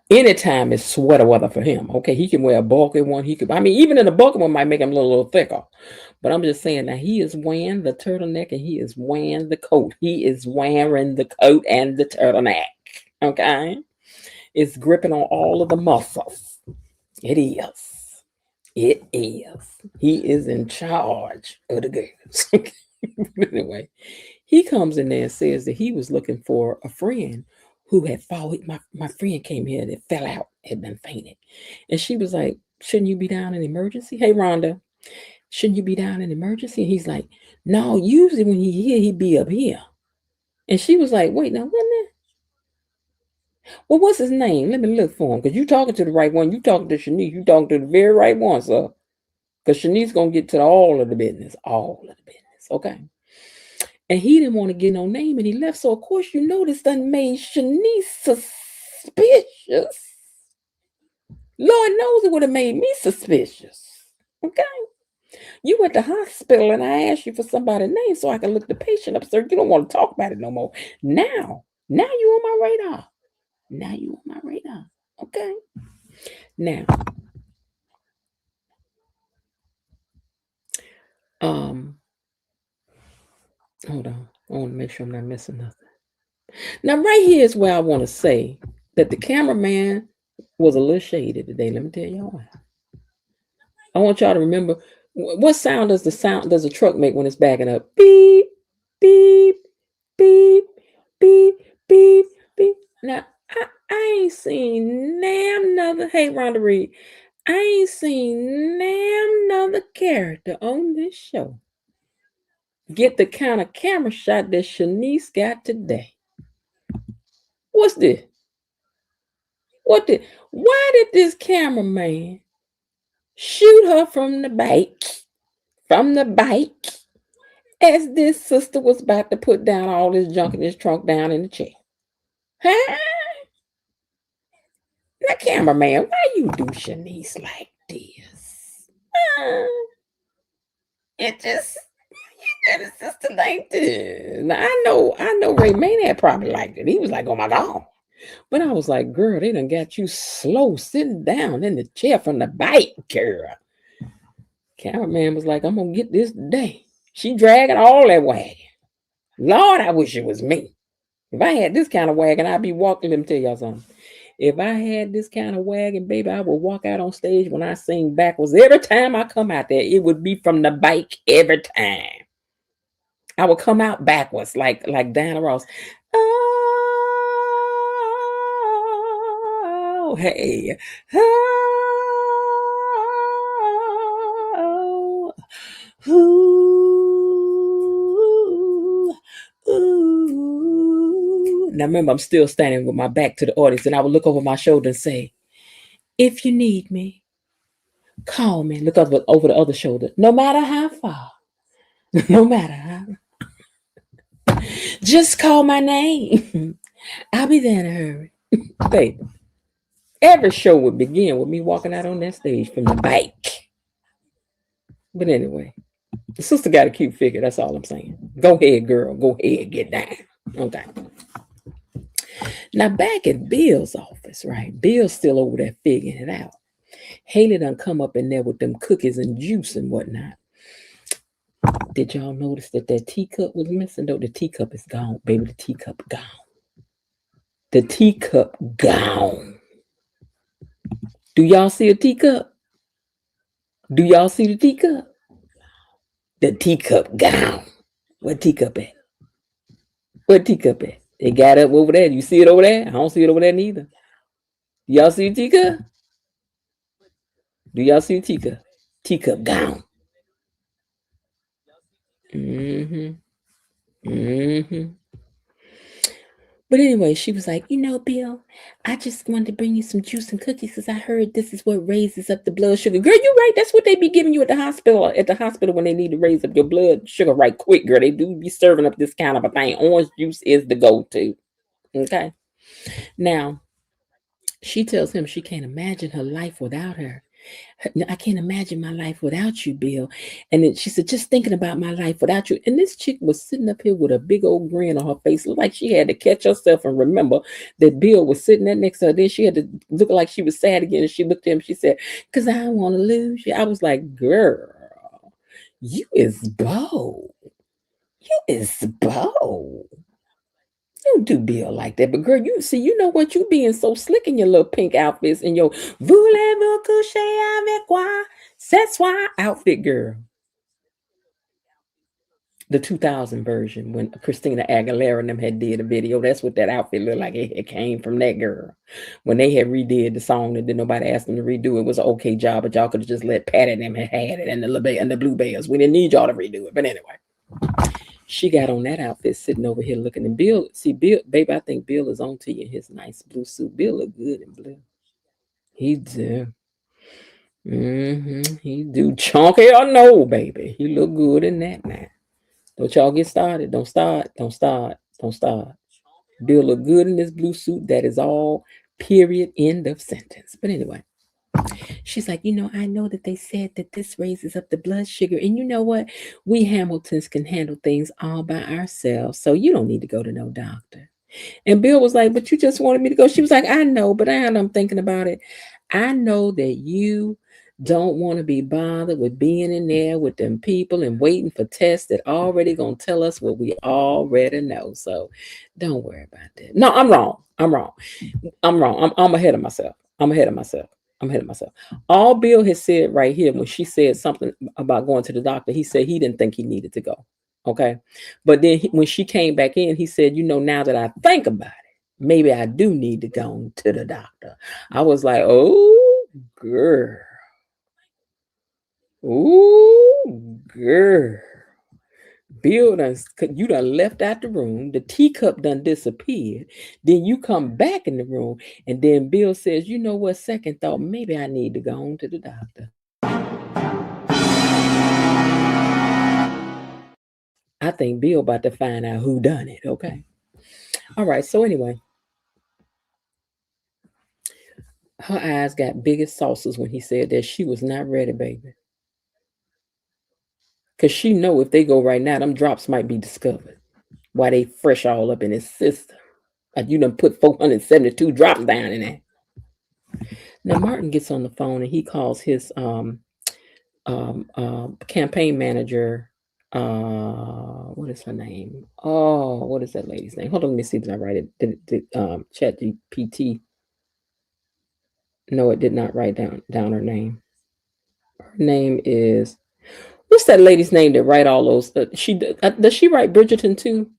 Anytime it's sweater weather for him. Okay, he can wear a bulky one. Even in a bulky one might make him a little thicker. But I'm just saying, now he is wearing the turtleneck and he is wearing the coat. He is wearing the coat and the turtleneck. Okay, it's gripping on all of the muscles. It is. It is. He is in charge of the girls. Anyway, he comes in there and says that he was looking for a friend who had fallen. My friend came here that fell out, had been fainted. And she was like, shouldn't you be down in emergency? Hey, Rhonda, shouldn't you be down in emergency? And he's like, no, usually when he here, he be up here. And she was like, wait, now, what now? Well, what's his name? Let me look for him. Because you talking to the right one. You talking to Shanice. You talking to the very right one, sir. Because Shanice going to get to all of the business. All of the business. Okay. And he didn't want to get no name and he left. So, of course, you know this done made Shanice suspicious. Lord knows it would have made me suspicious. Okay. You went to hospital and I asked you for somebody's name so I can look the patient up, sir. You don't want to talk about it no more. Now you on my radar. Now you on my radar. Okay. Now, hold on. I want to make sure I'm not missing nothing. Now, right here is where I want to say that the cameraman was a little shady today. Let me tell y'all why. I want y'all to remember, what sound does a truck make when it's backing up? Beep, beep, beep, beep, beep, beep. Now, I ain't seen damn another. Hey, Rhonda Reed, I ain't seen damn another character on this show get the kind of camera shot that Shanice got today. What's this? Why did this cameraman shoot her from the bike? As this sister was about to put down all this junk in this trunk down in the chair. Huh? Now, cameraman, why you do Shanice like this? It just, you got a sister like this. Now, I know Ray Maniac probably liked it. He was like, oh my God. But I was like, girl, they done got you slow sitting down in the chair from the bike, girl. Cameraman was like, I'm going to get this today. She dragging all that wagon. Lord, I wish it was me. If I had this kind of wagon, I'd be walking. Let me tell y'all something. If I had this kind of wagon, baby, I would walk out on stage when I sing backwards. Every time I come out there, it would be from the bike every time. I would come out backwards like Diana Ross. Oh, hey. Oh, ooh, ooh. Now remember, I'm still standing with my back to the audience, and I would look over my shoulder and say, if you need me, call me. Look over the other shoulder. No matter how far, no matter how, just call my name. I'll be there in a hurry. Baby, every show would begin with me walking out on that stage from the bike. But anyway, the sister got a cute figure. That's all I'm saying. Go ahead, girl. Go ahead. Get down. Okay. Now, back at Bill's office, right? Bill's still over there figuring it out. Haley done come up in there with them cookies and juice and whatnot. Did y'all notice that teacup was missing? Though the teacup is gone, baby. The teacup gone. The teacup gone. Do y'all see a teacup? Do y'all see the teacup? The teacup gone. Where teacup at? Where teacup at? It got up over there. You see it over there? I don't see it over there neither. Do y'all see the teacup? Do y'all see the teacup? Teacup gone. But anyway, she was like, Bill, I just wanted to bring you some juice and cookies because I heard this is what raises up the blood sugar. Girl, you right. That's what they be giving you at the hospital. At the hospital when they need to raise up your blood sugar right quick, girl. They do be serving up this kind of a thing. Orange juice is the go-to. Okay. Now, she tells him she can't imagine her life without her. I can't imagine my life without you, Bill. And then she said, just thinking about my life without you. And this chick was sitting up here with a big old grin on her face, like she had to catch herself and remember that Bill was sitting there next to her. Then she had to look like she was sad again. And she looked at him. She said, because I want to lose you. I was like, girl, you is bold. You is bold. You do Bill like that, but girl, you know what? You being so slick in your little pink outfits and your voulez-vous coucher avec moi? C'est soir outfit, girl. The 2000 version when Christina Aguilera and them had did a video. That's what that outfit looked like. It came from that girl. When they had redid the song and then nobody asked them to redo it, it was an okay job, but y'all could have just let Pat and them had it and the Blue Bells. We didn't need y'all to redo it, but anyway. She got on that outfit sitting over here looking at Bill. See, Bill, baby, I think Bill is on to you in his nice blue suit. Bill look good in blue. He do. He do. Chunky or no, baby. He look good in that now. Don't y'all get started. Don't start. Bill look good in this blue suit. That is all, period, end of sentence. But anyway. She's like, I know that they said that this raises up the blood sugar. And you know what? We Hamiltons can handle things all by ourselves. So you don't need to go to no doctor. And Bill was like, but you just wanted me to go. She was like, I know, but I'm thinking about it. I know that you don't want to be bothered with being in there with them people and waiting for tests that already gonna tell us what we already know. So don't worry about that. No, I'm wrong. I'm wrong. I'm wrong. I'm ahead of myself. I'm ahead of myself. I'm ahead of myself. All Bill has said right here when she said something about going to the doctor, he said he didn't think he needed to go. Okay. But then when she came back in, he said, now that I think about it, maybe I do need to go to the doctor. I was like, oh, girl. Ooh, girl. Bill you done left out the room. The teacup done disappeared. Then you come back in the room, and then Bill says, you know what? Second thought, maybe I need to go on to the doctor. I think Bill about to find out who done it. Okay. All right. So anyway, her eyes got big as saucers when he said that she was not ready, baby. Because she know if they go right now, them drops might be discovered. Why they fresh all up in his system. Like you done put 472 drops down in there. Now Martin gets on the phone and he calls his campaign manager. What is her name? Oh, what is that lady's name? Hold on, let me see. Did I write it? Did Chat GPT? No, it did not write down her name. Her name is, what's that lady's name that write all those? Does she write Bridgerton too?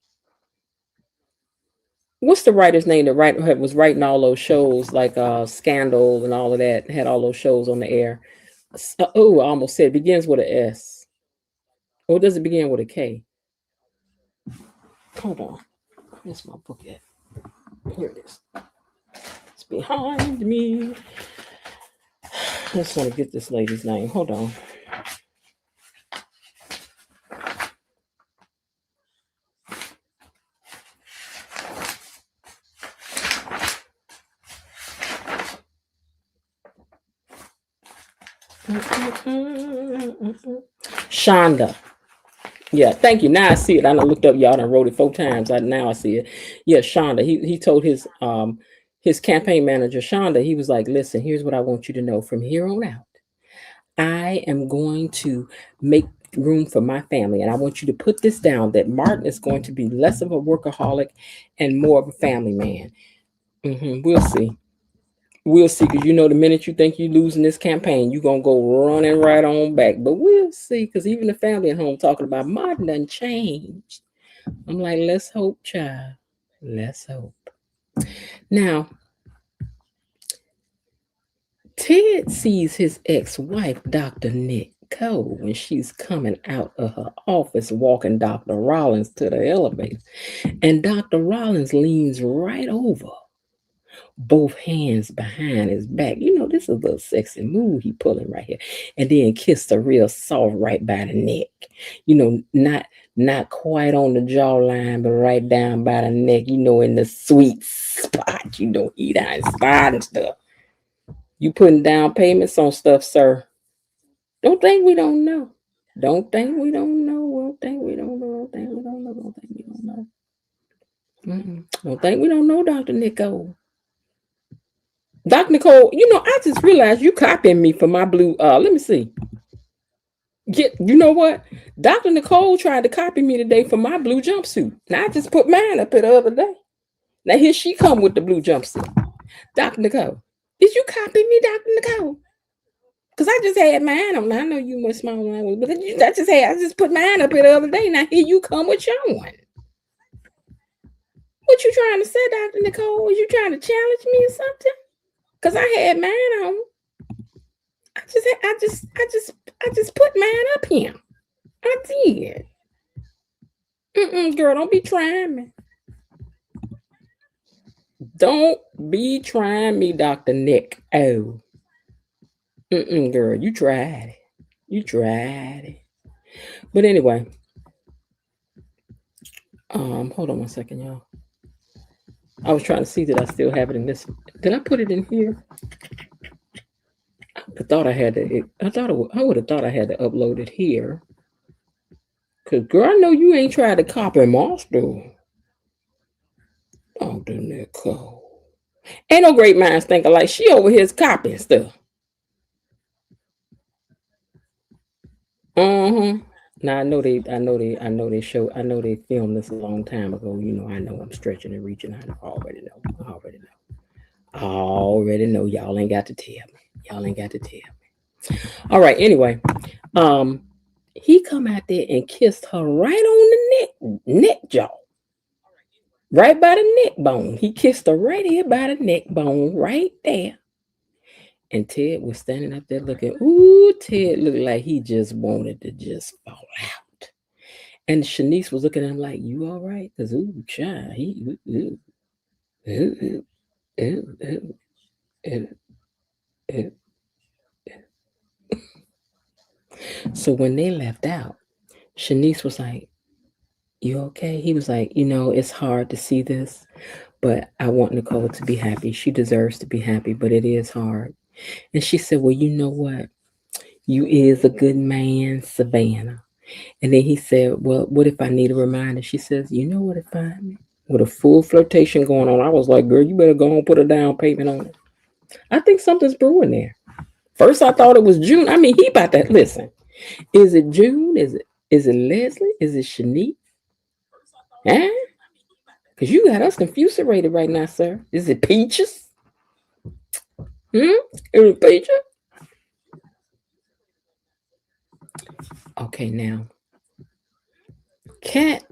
What's the writer's name that was writing all those shows like Scandal and all of that? Had all those shows on the air. I almost said it begins with an S. Or does it begin with a K? Hold on. Where's my book at? Here it is. It's behind me. I just want to get this lady's name. Hold on. Shonda. Yeah, thank you. Now I see it. I done looked up y'all and wrote it 4 times. Now I see it. Yeah, Shonda. He told his campaign manager, Shonda, he was like, listen, here's what I want you to know. From here on out, I am going to make room for my family. And I want you to put this down that Martin is going to be less of a workaholic and more of a family man. We'll see. We'll see, because the minute you think you're losing this campaign, you're going to go running right on back. But we'll see, because even the family at home talking about Martin done changed. I'm like, let's hope, child. Let's hope. Now, Ted sees his ex-wife, Dr. Nick Cole, when she's coming out of her office, walking Dr. Rollins to the elevator. And Dr. Rollins leans right over, both hands behind his back. This is a little sexy move he pulling right here. And then kissed her real soft right by the neck. Not quite on the jawline, but right down by the neck, in the sweet spot, eat out spot and stuff. You putting down payments on stuff, sir. Don't think we don't know. Don't think we don't know. Don't think we don't know. Don't think we don't know. Don't think we don't know. Don't think we don't know, Dr. Nicole. Dr. Nicole, I just realized you copying me for my blue. Let me see. You know what? Dr. Nicole tried to copy me today for my blue jumpsuit. Now I just put mine up here the other day. Now here she come with the blue jumpsuit. Dr. Nicole, did you copy me, Dr. Nicole? Because I just had mine on. I know you much smaller than I was, but I just put mine up here the other day. Now here you come with your one. What you trying to say, Dr. Nicole? Was you trying to challenge me or something? Because I had mine on. I just put mine up here. I did. Girl, don't be trying me. Don't be trying me, Dr. Nick. Oh. Girl, you tried it. You tried it. But anyway. Hold on one second, y'all. I was trying to see that I still have it in this. Did I put it in here? thought I had to. I would have thought I had to upload it here. Cause girl, I know you ain't tried to copy my stuff. Oh, didn't that cold? Ain't no great minds think alike. She over here's copying stuff. Now I know they filmed this a long time ago. You know, I know I'm stretching and reaching. I already know. I already know. Y'all ain't got to tell me. All right. Anyway, he come out there and kissed her right on the neck jaw, right by the neck bone. He kissed her right here by the neck bone, right there. And Ted was standing up there looking. Ooh, Ted looked like he just wanted to just fall out. And Shanice was looking at him like, "You all right?" Because ooh, child, he ooh, ooh, ooh, ooh, ooh, ooh. So when they left out, Shanice was like, "You okay?" He was like, "It's hard to see this, but I want Nicole to be happy. She deserves to be happy, but it is hard." And she said, "Well, you know what? You is a good man, Savannah." And then he said, "Well, what if I need a reminder?" She says, "You know what it find me?" With a full flirtation going on. I was like, "Girl, you better go and put a down payment on it." I think something's brewing there. First I thought it was June. I mean, he about that. Listen, is it June? Is it Leslie? Is it Shanique? Huh? Because you got us confused right now, sir. Is it Peaches? Is it Peaches? Okay, now, Kat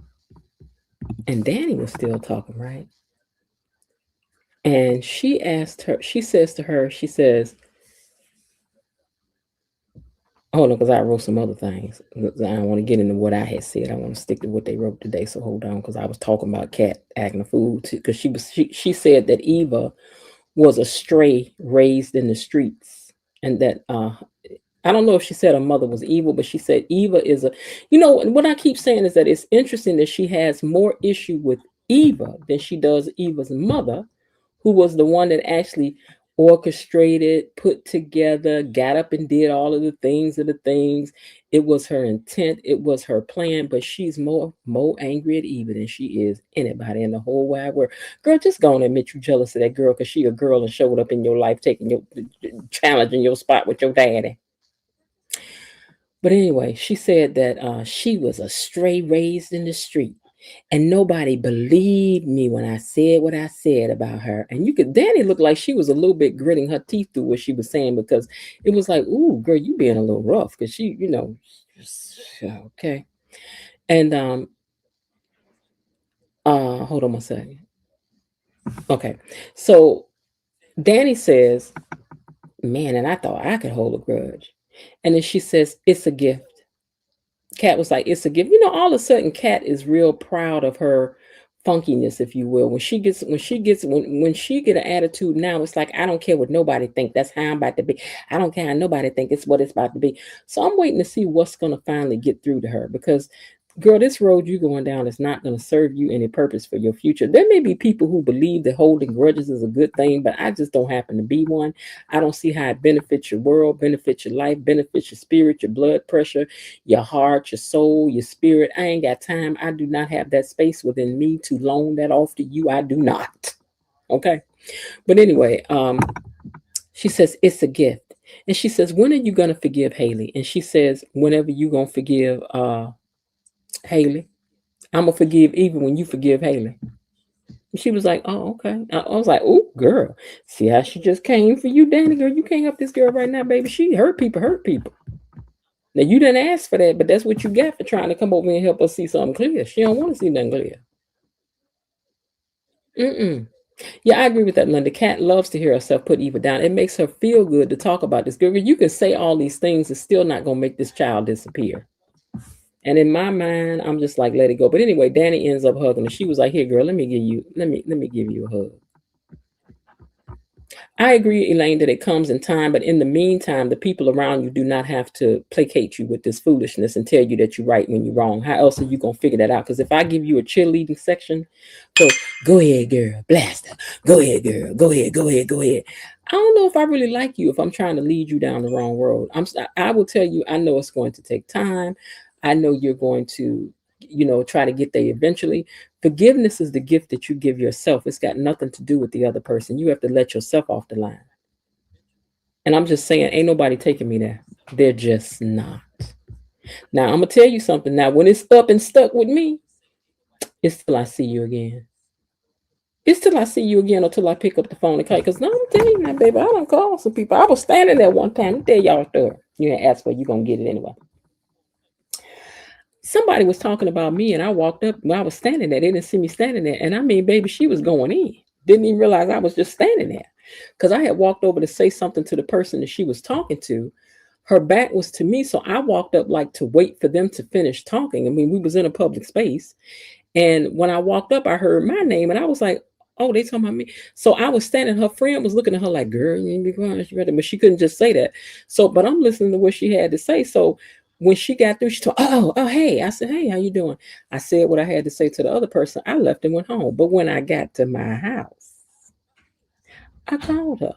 and Danny was still talking, right? And she says to her, she says, hold on, because I wrote some other things. I don't want to get into what I had said. I want to stick to what they wrote today. So hold on, because I was talking about Kat acting a fool too, because she said that Eva was a stray raised in the streets, and that I don't know if she said her mother was evil, but she said Eva is what I keep saying is that it's interesting that she has more issue with Eva than she does Eva's mother, who was the one that actually orchestrated, put together, got up and did all of the things. It was her intent, it was her plan, but she's more angry at Eva than she is anybody in the whole wide world. Girl, just go and admit you jealous of that girl because she a girl and showed up in your life, challenging your spot with your daddy. But anyway, she said that she was a stray raised in the street. And nobody believed me when I said what I said about her. And Danny looked like she was a little bit gritting her teeth through what she was saying, because it was like, ooh, girl, you being a little rough. Because she, okay. And hold on one second. Okay. So Danny says, man, and I thought I could hold a grudge. And then she says, it's a gift. Kat was like, it's a gift. All of a sudden, Kat is real proud of her funkiness, if you will. When she get an attitude now, it's like, I don't care what nobody think. That's how I'm about to be. I don't care how nobody think. It's what it's about to be. So I'm waiting to see what's going to finally get through to her, because girl, this road you're going down is not going to serve you any purpose for your future. There may be people who believe that holding grudges is a good thing, but I just don't happen to be one. I don't see how it benefits your world, benefits your life, benefits your spirit, your blood pressure, your heart, your soul, your spirit. I ain't got time. I do not have that space within me to loan that off to you. I do not. Okay. But anyway, she says it's a gift. And she says, when are you going to forgive Haley? And she says, whenever you going to forgive Haley, I'm gonna forgive even when you forgive Haley. She was like, oh, okay. I was like, oh, girl, see how she just came for you, Danny? Girl, you can't help this girl right now, baby. She hurt people. Now, you didn't ask for that, but that's what you got for trying to come over and help us see something clear. She don't want to see nothing clear. Yeah, I agree with that, Linda. Kat loves to hear herself put Eva down. It makes her feel good to talk about this girl. You can say all these things, it's still not gonna make this child disappear. And in my mind, I'm just like, let it go. But anyway, Danny ends up hugging her. She was like, here, girl, let me give you a hug. I agree, Elaine, that it comes in time. But in the meantime, the people around you do not have to placate you with this foolishness and tell you that you're right when you're wrong. How else are you going to figure that out? Because if I give you a cheerleading section, so go ahead, girl, blast her. Go ahead, girl. Go ahead. I don't know if I really like you if I'm trying to lead you down the wrong road. I will tell you, I know it's going to take time. I know you're going to, try to get there eventually. Forgiveness is the gift that you give yourself. It's got nothing to do with the other person. You have to let yourself off the line. And I'm just saying, ain't nobody taking me there. They're just not. Now, I'm going to tell you something. Now, when it's up and stuck with me, it's till I see you again. It's till I see you again or till I pick up the phone and call you. Because now I'm telling you now, baby, I don't call some people. I was standing there one time. Let me tell y'all a story. You ain't asked for it, you going to get it anyway. Somebody was talking about me and I walked up when I was standing there. They didn't see me standing there. And I mean, baby, she was going in. Didn't even realize I was just standing there. Because I had walked over to say something to the person that she was talking to. Her back was to me. So I walked up like to wait for them to finish talking. I mean, we was in a public space. And when I walked up, I heard my name and I was like, oh, they talking about me. So I was standing, her friend was looking at her like, girl, you ain't be quiet. But she couldn't just say that. So, but I'm listening to what she had to say. So when she got through, she told, oh, hey. I said, hey, how you doing? I said what I had to say to the other person. I left and went home. But when I got to my house, I called her.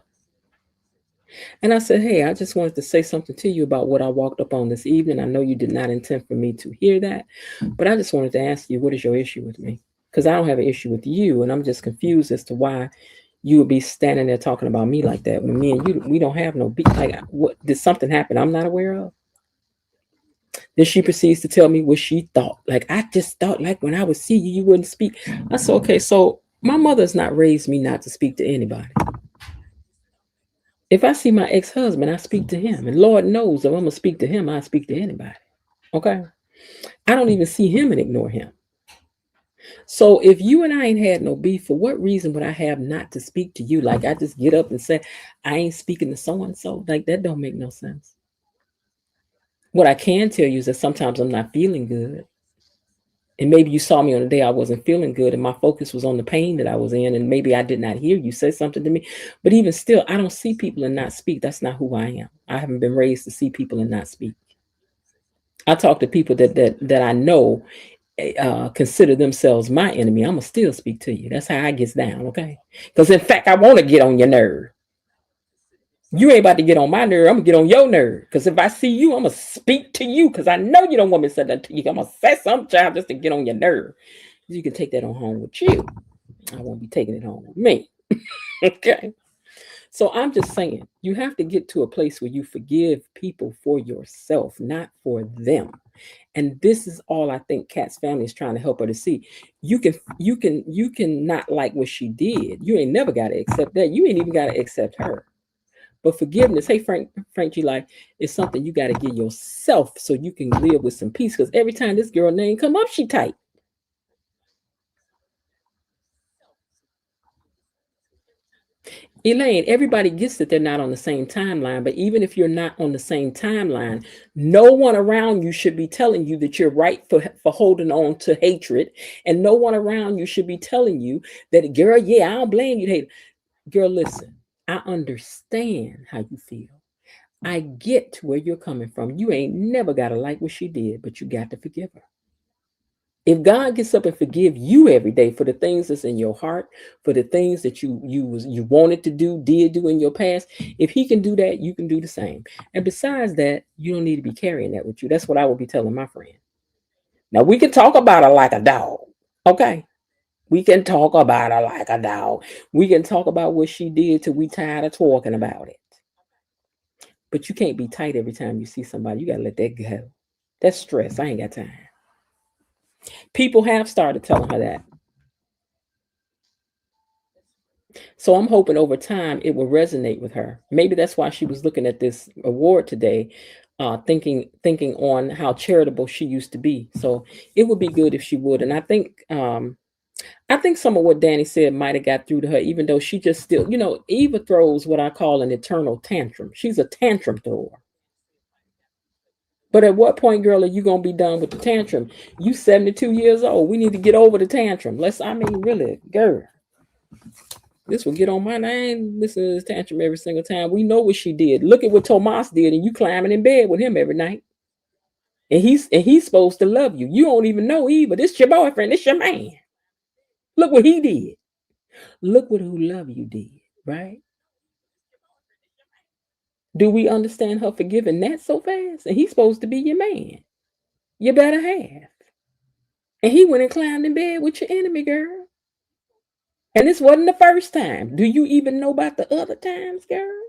And I said, hey, I just wanted to say something to you about what I walked up on this evening. I know you did not intend for me to hear that, but I just wanted to ask you, what is your issue with me? Because I don't have an issue with you, and I'm just confused as to why you would be standing there talking about me like that when me and you, we don't have no beef. Like, what did something happen I'm not aware of? Then she proceeds to tell me what she thought. Like, I just thought, like, when I would see you, you wouldn't speak. I said, okay, so my mother's not raised me not to speak to anybody. If I see my ex-husband, I speak to him. And Lord knows if I'm going to speak to him, I speak to anybody. Okay? I don't even see him and ignore him. So if you and I ain't had no beef, for what reason would I have not to speak to you? Like, I just get up and say, I ain't speaking to so-and-so. Like, that don't make no sense. What I can tell you is that sometimes I'm not feeling good. And maybe you saw me on a day I wasn't feeling good and my focus was on the pain that I was in. And maybe I did not hear you say something to me. But even still, I don't see people and not speak. That's not who I am. I haven't been raised to see people and not speak. I talk to people that I know consider themselves my enemy. I'm going to still speak to you. That's how I get down, okay? Because, in fact, I want to get on your nerve. You ain't about to get on my nerve. I'm going to get on your nerve. Because if I see you, I'm going to speak to you because I know you don't want me to say that to you. I'm going to say something, child, just to get on your nerve. You can take that on home with you. I won't be taking it home with me. Okay? So I'm just saying, you have to get to a place where you forgive people for yourself, not for them. And this is all I think Kat's family is trying to help her to see. You can not like what she did. You ain't never got to accept that. You ain't even got to accept her. But forgiveness, hey, Frank G. Life, is something you got to give yourself so you can live with some peace. Because every time this girl name come up, she tight. Elaine, everybody gets that they're not on the same timeline, but even if you're not on the same timeline, no one around you should be telling you that you're right for holding on to hatred, and no one around you should be telling you that, girl, yeah, I don't blame you to hate. Girl, listen, I understand how you feel. I get to where you're coming from. You ain't never got to like what she did, but you got to forgive her. If God gets up and forgive you every day for the things that's in your heart, for the things that you wanted to do, did do in your past, if he can do that, you can do the same. And besides that, you don't need to be carrying that with you. That's what I would be telling my friend. Now, we can talk about her like a dog. Okay. We can talk about her like a dog. We can talk about what she did till we tired of talking about it. But you can't be tight every time you see somebody. You got to let that go. That's stress. I ain't got time. People have started telling her that. So I'm hoping over time it will resonate with her. Maybe that's why she was looking at this award today, thinking on how charitable she used to be. So it would be good if she would. And I think some of what Danny said might have got through to her, even though she just still, Eva throws what I call an eternal tantrum. She's a tantrum thrower. But at what point, girl, are you going to be done with the tantrum? You 72 years old. We need to get over the tantrum. Really, girl. This will get on my name. Listen to this tantrum every single time. We know what she did. Look at what Tomas did, and you climbing in bed with him every night. And he's supposed to love you. You don't even know Eva. This your boyfriend. This your man. Look what he did. Look what who love you did, right? Do we understand her forgiving that so fast? And he's supposed to be your man. You better have. And he went and climbed in bed with your enemy, girl. And this wasn't the first time. Do you even know about the other times, girl?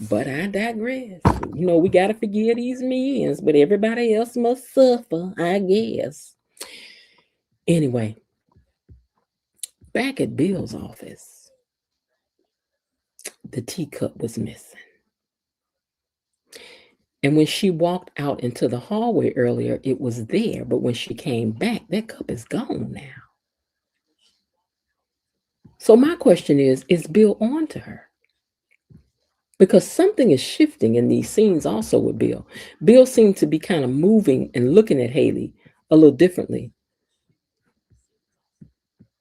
But I digress. You know, we got to forgive these men, but everybody else must suffer, I guess. Anyway, back at Bill's office, the teacup was missing. And when she walked out into the hallway earlier, it was there. But when she came back, that cup is gone now. So my question is Bill on to her? Because something is shifting in these scenes also with Bill. Bill seemed to be kind of moving and looking at Haley a little differently.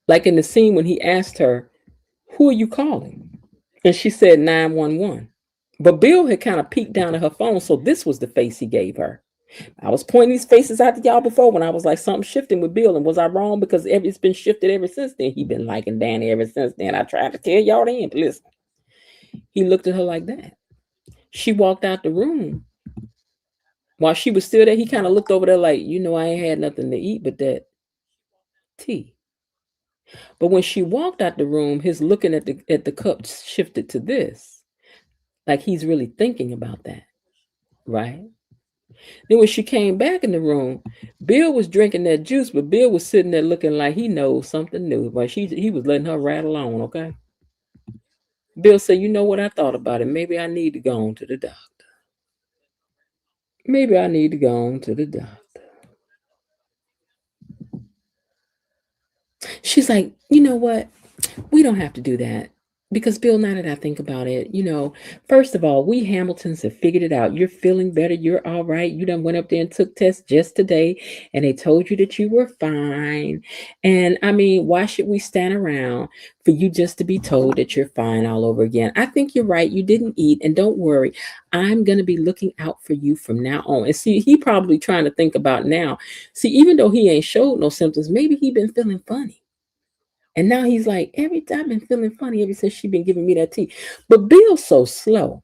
Like in the scene when he asked her, "Who are you calling?" And she said 911. But Bill had kind of peeked down at her phone, so this was the face he gave her. I was pointing these faces out to y'all before when I was like, something shifting with Bill. And was I wrong? Because it's been shifted ever since then. He been liking Danny ever since then. I tried to tell y'all then, but listen. He looked at her like that. She walked out the room. While she was still there, he kind of looked over there like, I ain't had nothing to eat but that tea. But when she walked out the room, his looking at the cup shifted to this. Like he's really thinking about that. Right? Then when she came back in the room, Bill was drinking that juice, but Bill was sitting there looking like he knows something new. But he was letting her rattle on, okay? Bill said, "You know what? I thought about it. Maybe I need to go on to the doctor. Maybe I need to go on to the doctor." She's like, "You know what? We don't have to do that." Because Bill, now that I think about it, first of all, we Hamiltons have figured it out. You're feeling better. You're all right. You done went up there and took tests just today, and they told you that you were fine. And I mean, why should we stand around for you just to be told that you're fine all over again? I think you're right. You didn't eat, and don't worry. I'm going to be looking out for you from now on. And see, he probably trying to think about now. See, even though he ain't showed no symptoms, maybe he been feeling funny. And now he's like, every time I've been feeling funny ever since she been giving me that tea. But Bill's so slow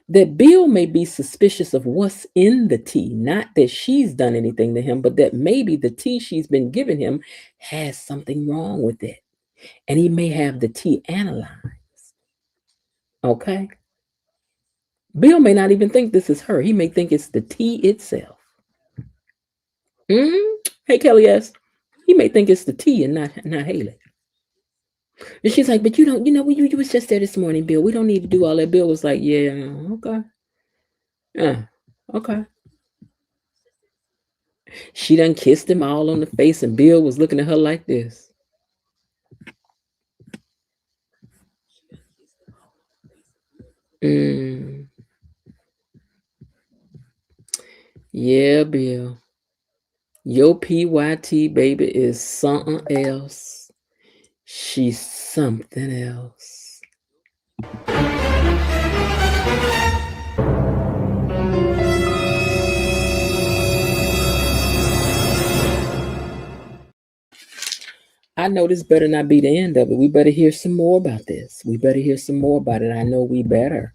that Bill may be suspicious of what's in the tea. Not that she's done anything to him, but that maybe the tea she's been giving him has something wrong with it. And he may have the tea analyzed. Okay? Bill may not even think this is her. He may think it's the tea itself. Hey, Kelly, yes. He may think it's the tea and not Haley. And she's like, "But you don't, you was just there this morning, Bill. We don't need to do all that." Bill was like, "Yeah, okay. Yeah, okay." She done kissed him all on the face, and Bill was looking at her like this. Yeah, Bill. Your PYT baby is something else. She's something else. I know this better not be the end of it. We better hear some more about this. We better hear some more about it. I know we better.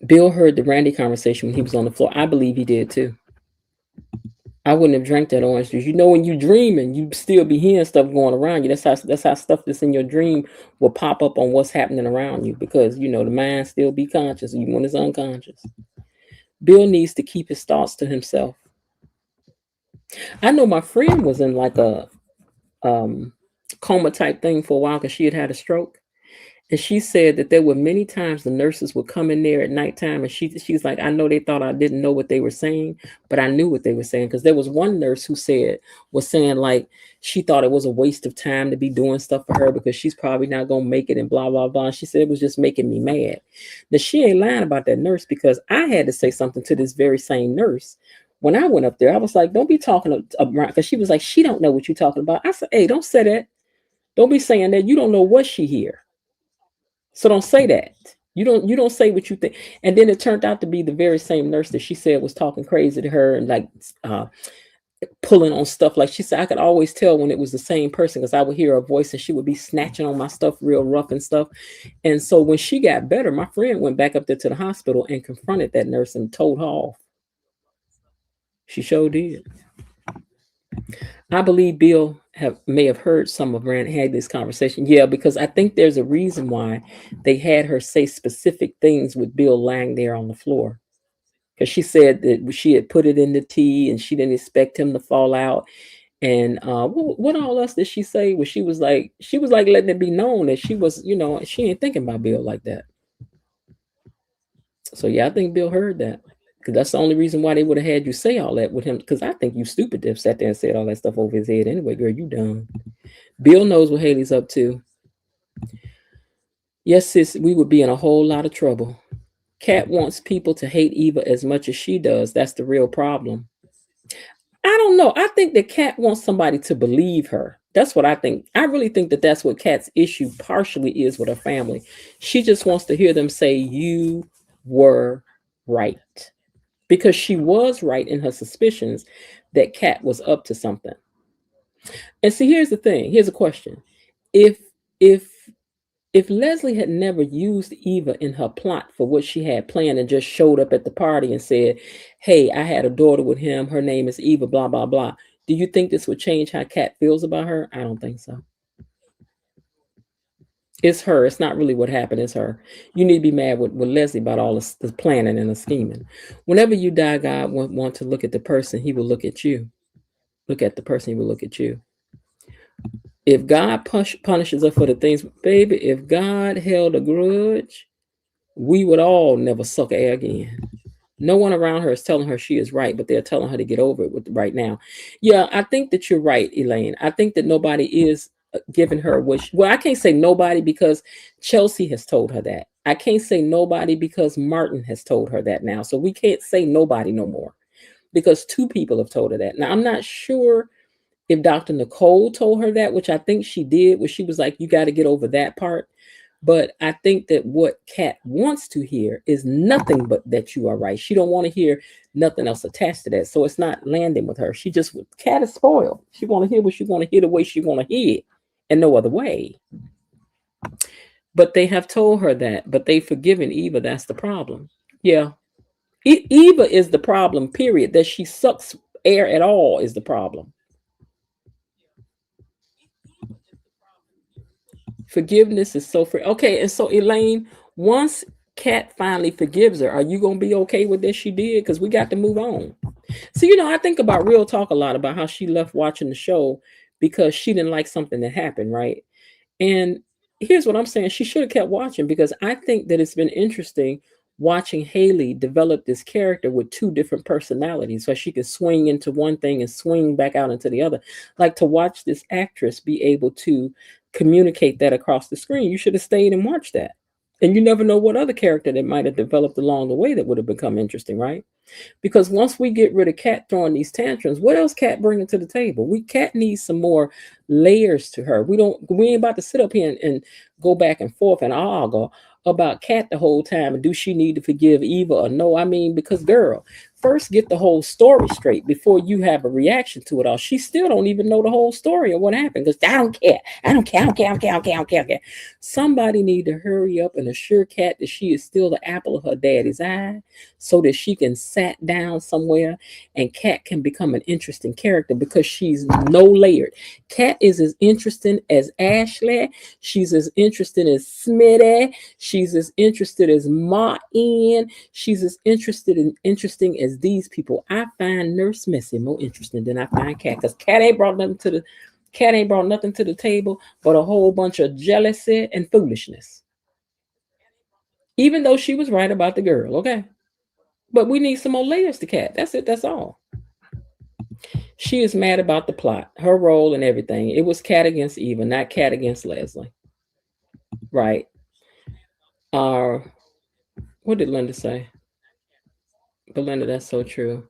Bill heard the Randy conversation when he was on the floor. I believe he did too. I wouldn't have drank that orange juice. When you dreaming, you still be hearing stuff going around you. That's how stuff that's in your dream will pop up on what's happening around you, because the mind still be conscious even when it's unconscious. Bill needs to keep his thoughts to himself. I know my friend was in like a coma type thing for a while because she had a stroke. And she said that there were many times the nurses would come in there at nighttime, and she's like, "I know they thought I didn't know what they were saying, but I knew what they were saying." Because there was one nurse who was saying like she thought it was a waste of time to be doing stuff for her because she's probably not gonna make it and blah blah blah. And she said it was just making me mad. Now she ain't lying about that nurse, because I had to say something to this very same nurse. When I went up there, I was like, "Don't be talking around," because she was like, "She don't know what you're talking about." I said, "Hey, don't say that. Don't be saying that. You don't know what she hear. So don't say that. You don't say what you think." And then it turned out to be the very same nurse that she said was talking crazy to her and like pulling on stuff. Like she said, I could always tell when it was the same person because I would hear her voice and she would be snatching on my stuff real rough and stuff. And so when she got better, my friend went back up there to the hospital and confronted that nurse and told her off. She sure did. I believe Bill may have heard some of Rand had this conversation. Yeah, because I think there's a reason why they had her say specific things with Bill lying there on the floor. Because she said that she had put it in the tea and she didn't expect him to fall out. And what all else did she say? Well, she was like letting it be known that she was, she ain't thinking about Bill like that. So yeah, I think Bill heard that. Because that's the only reason why they would have had you say all that with him. Because I think you stupid to have sat there and said all that stuff over his head anyway, girl. You dumb. Bill knows what Haley's up to. Yes, sis, we would be in a whole lot of trouble. Kat wants people to hate Eva as much as she does. That's the real problem. I don't know. I think that Kat wants somebody to believe her. That's what I think. I really think that that's what Kat's issue partially is with her family. She just wants to hear them say, you were right. Because she was right in her suspicions that Kat was up to something. And see, here's the thing. Here's a question. If Leslie had never used Eva in her plot for what she had planned and just showed up at the party and said, hey, I had a daughter with him. Her name is Eva, blah, blah, blah. Do you think this would change how Kat feels about her? I don't think so. It's her. It's not really what happened. It's her. You need to be mad with Leslie about all the planning and the scheming. Whenever you die, God want to look at the person, he will look at you. Look at the person, he will look at you. If God punishes us for the things, baby, if God held a grudge, we would all never suck air again. No one around her is telling her she is right, but they're telling her to get over it right now. Yeah, I think that you're right, Elaine. I think that nobody is giving her well, I can't say nobody because Chelsea has told her that. I can't say nobody because Martin has told her that now. So we can't say nobody no more because two people have told her that. Now, I'm not sure if Dr. Nicole told her that, which I think she did, where she was like, you got to get over that part. But I think that what Kat wants to hear is nothing but that you are right. She don't want to hear nothing else attached to that. So it's not landing with her. Kat is spoiled. She want to hear what she want to hear the way she want to hear it and no other way. But they have told her that, but they've forgiven Eva. That's the problem. Yeah. Eva is the problem, period. That she sucks air at all is the problem. Forgiveness is so free. Okay, and so Elaine, once Kat finally forgives her, are you gonna be okay with this she did? Because we got to move on. So, I think about Real Talk a lot about how she left watching the show because she didn't like something that happened, right? And here's what I'm saying. She should have kept watching because I think that it's been interesting watching Haley develop this character with two different personalities so she can swing into one thing and swing back out into the other. Like to watch this actress be able to communicate that across the screen. You should have stayed and watched that. And you never know what other character that might have developed along the way that would have become interesting, right? Because once we get rid of Kat throwing these tantrums, what else Kat bringing to the table? Kat needs some more layers to her. We ain't about to sit up here and go back and forth and argue about Kat the whole time. And do she need to forgive Eva or no? I mean, because girl, first get the whole story straight before you have a reaction to it all. She still don't even know the whole story of what happened because I don't care. I don't care. Somebody need to hurry up and assure Kat that she is still the apple of her daddy's eye so that she can sat down somewhere and Kat can become an interesting character because she's no layered. Kat is as interesting as Ashley. She's as interesting as Smitty. She's as interested as Martin. She's as interesting as these people. I find Nurse Missy more interesting than I find Kat because Kat ain't brought nothing to the table but a whole bunch of jealousy and foolishness. Even though she was right about the girl, okay? But we need some more layers to Kat. That's it. That's all. She is mad about the plot, her role and everything. It was Kat against Eva, not Kat against Leslie. Right. What did Linda say? Belinda, that's so true.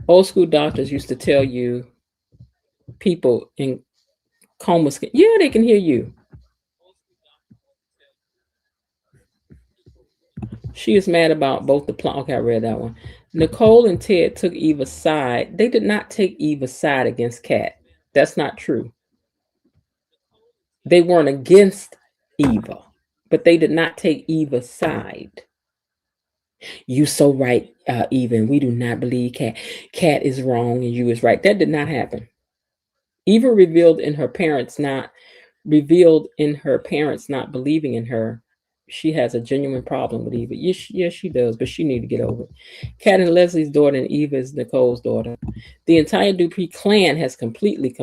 Old school doctors used to tell you people in comas, yeah, they can hear you. She is mad about both the plot. Okay, I read that one. Nicole and Ted took Eva's side. They did not take Eva's side against Kat. That's not true. They weren't against Eva, but they did not take Eva's side. You so right, Eva. And we do not believe Kat. Kat is wrong and you is right. That did not happen. Eva revealed in her parents not believing in her. She has a genuine problem with Eva. Yes, she does, but she need to get over it. Kat and Leslie's daughter, and Eva is Nicole's daughter. The entire Dupree clan has completely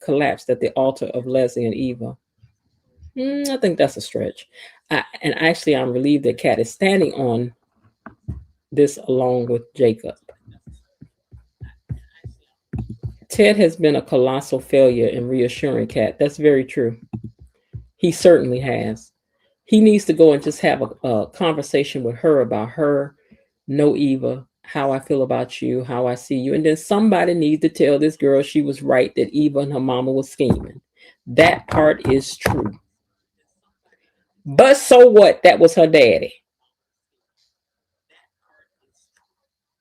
collapsed at the altar of Leslie and Eva. I think that's a stretch. I'm relieved that Kat is standing on this along with Jacob. Ted has been a colossal failure in reassuring Kat. That's very true. He certainly has. He needs to go and just have a conversation with her about her, no Eva, how I feel about you, how I see you. And then somebody needs to tell this girl she was right, that Eva and her mama was scheming. That part is true. But so what? That was her daddy.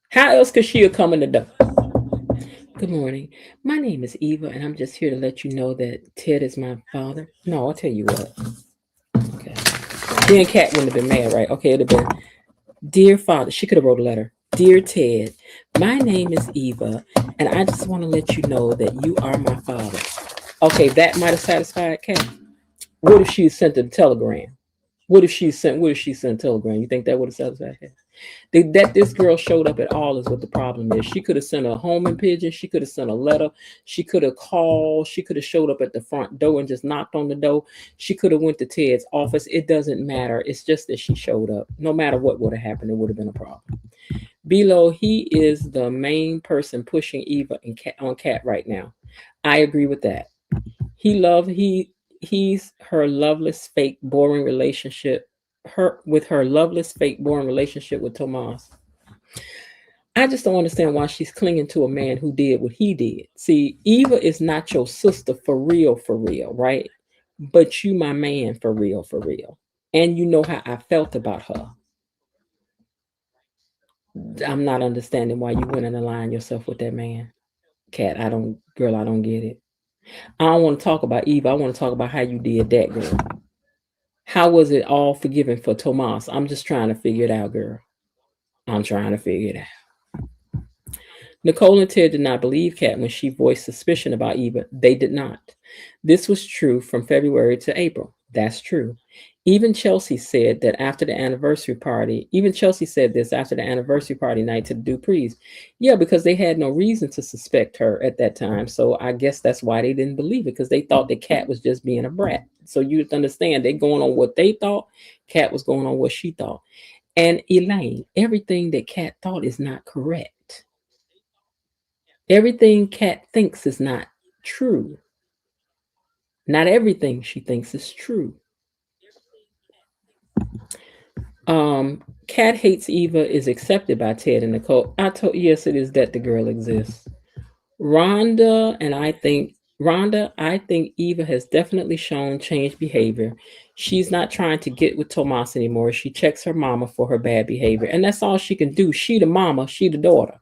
How else could she have come in the door? Good morning. My name is Eva, and I'm just here to let you know that Ted is my father. No, I'll tell you what. Okay. Then Kat wouldn't have been mad, right? Okay, it'd have been, dear father. She could have wrote a letter. Dear Ted, my name is Eva, and I just want to let you know that you are my father. Okay, that might have satisfied Kat. What if she sent a telegram? What if she sent a telegram? You think that would have satisfied Kat? That this girl showed up at all is what the problem is. She could have sent a homing pigeon. She could have sent a letter. She could have called. She could have showed up at the front door and just knocked on the door. She could have went to Ted's office. It doesn't matter. It's just that she showed up. No matter what would have happened, it would have been a problem. Below, he is the main person pushing Eva and on Kat right now. I agree with that. He's her loveless, fake, boring relationship. Her loveless, fake, boring relationship with Tomas. I just don't understand why she's clinging to a man who did what he did. See, Eva is not your sister for real, right? But you my man for real. And you know how I felt about her. I'm not understanding why you went and aligned yourself with that man. Kat, I don't get it. I don't want to talk about Eva. I want to talk about how you did that, girl. How was it all forgiven for Tomas? I'm just trying to figure it out, girl. I'm trying to figure it out. Nicole and Ted did not believe Kat when she voiced suspicion about Eva. They did not. This was true from February to April. That's true. Even Chelsea said this after the anniversary party night to the Duprees. Yeah, because they had no reason to suspect her at that time. So I guess that's why they didn't believe it, because they thought that Kat was just being a brat. So you understand, they going on what they thought. Kat was going on what she thought. And Elaine, everything that Kat thought is not correct. Everything Kat thinks is not true. Not everything she thinks is true. Kat hates Eva is accepted by Ted and Nicole. Yes, it is that the girl exists. Rhonda, I think Eva has definitely shown changed behavior. She's not trying to get with Tomas anymore. She checks her mama for her bad behavior, and that's all she can do. She the mama, she the daughter,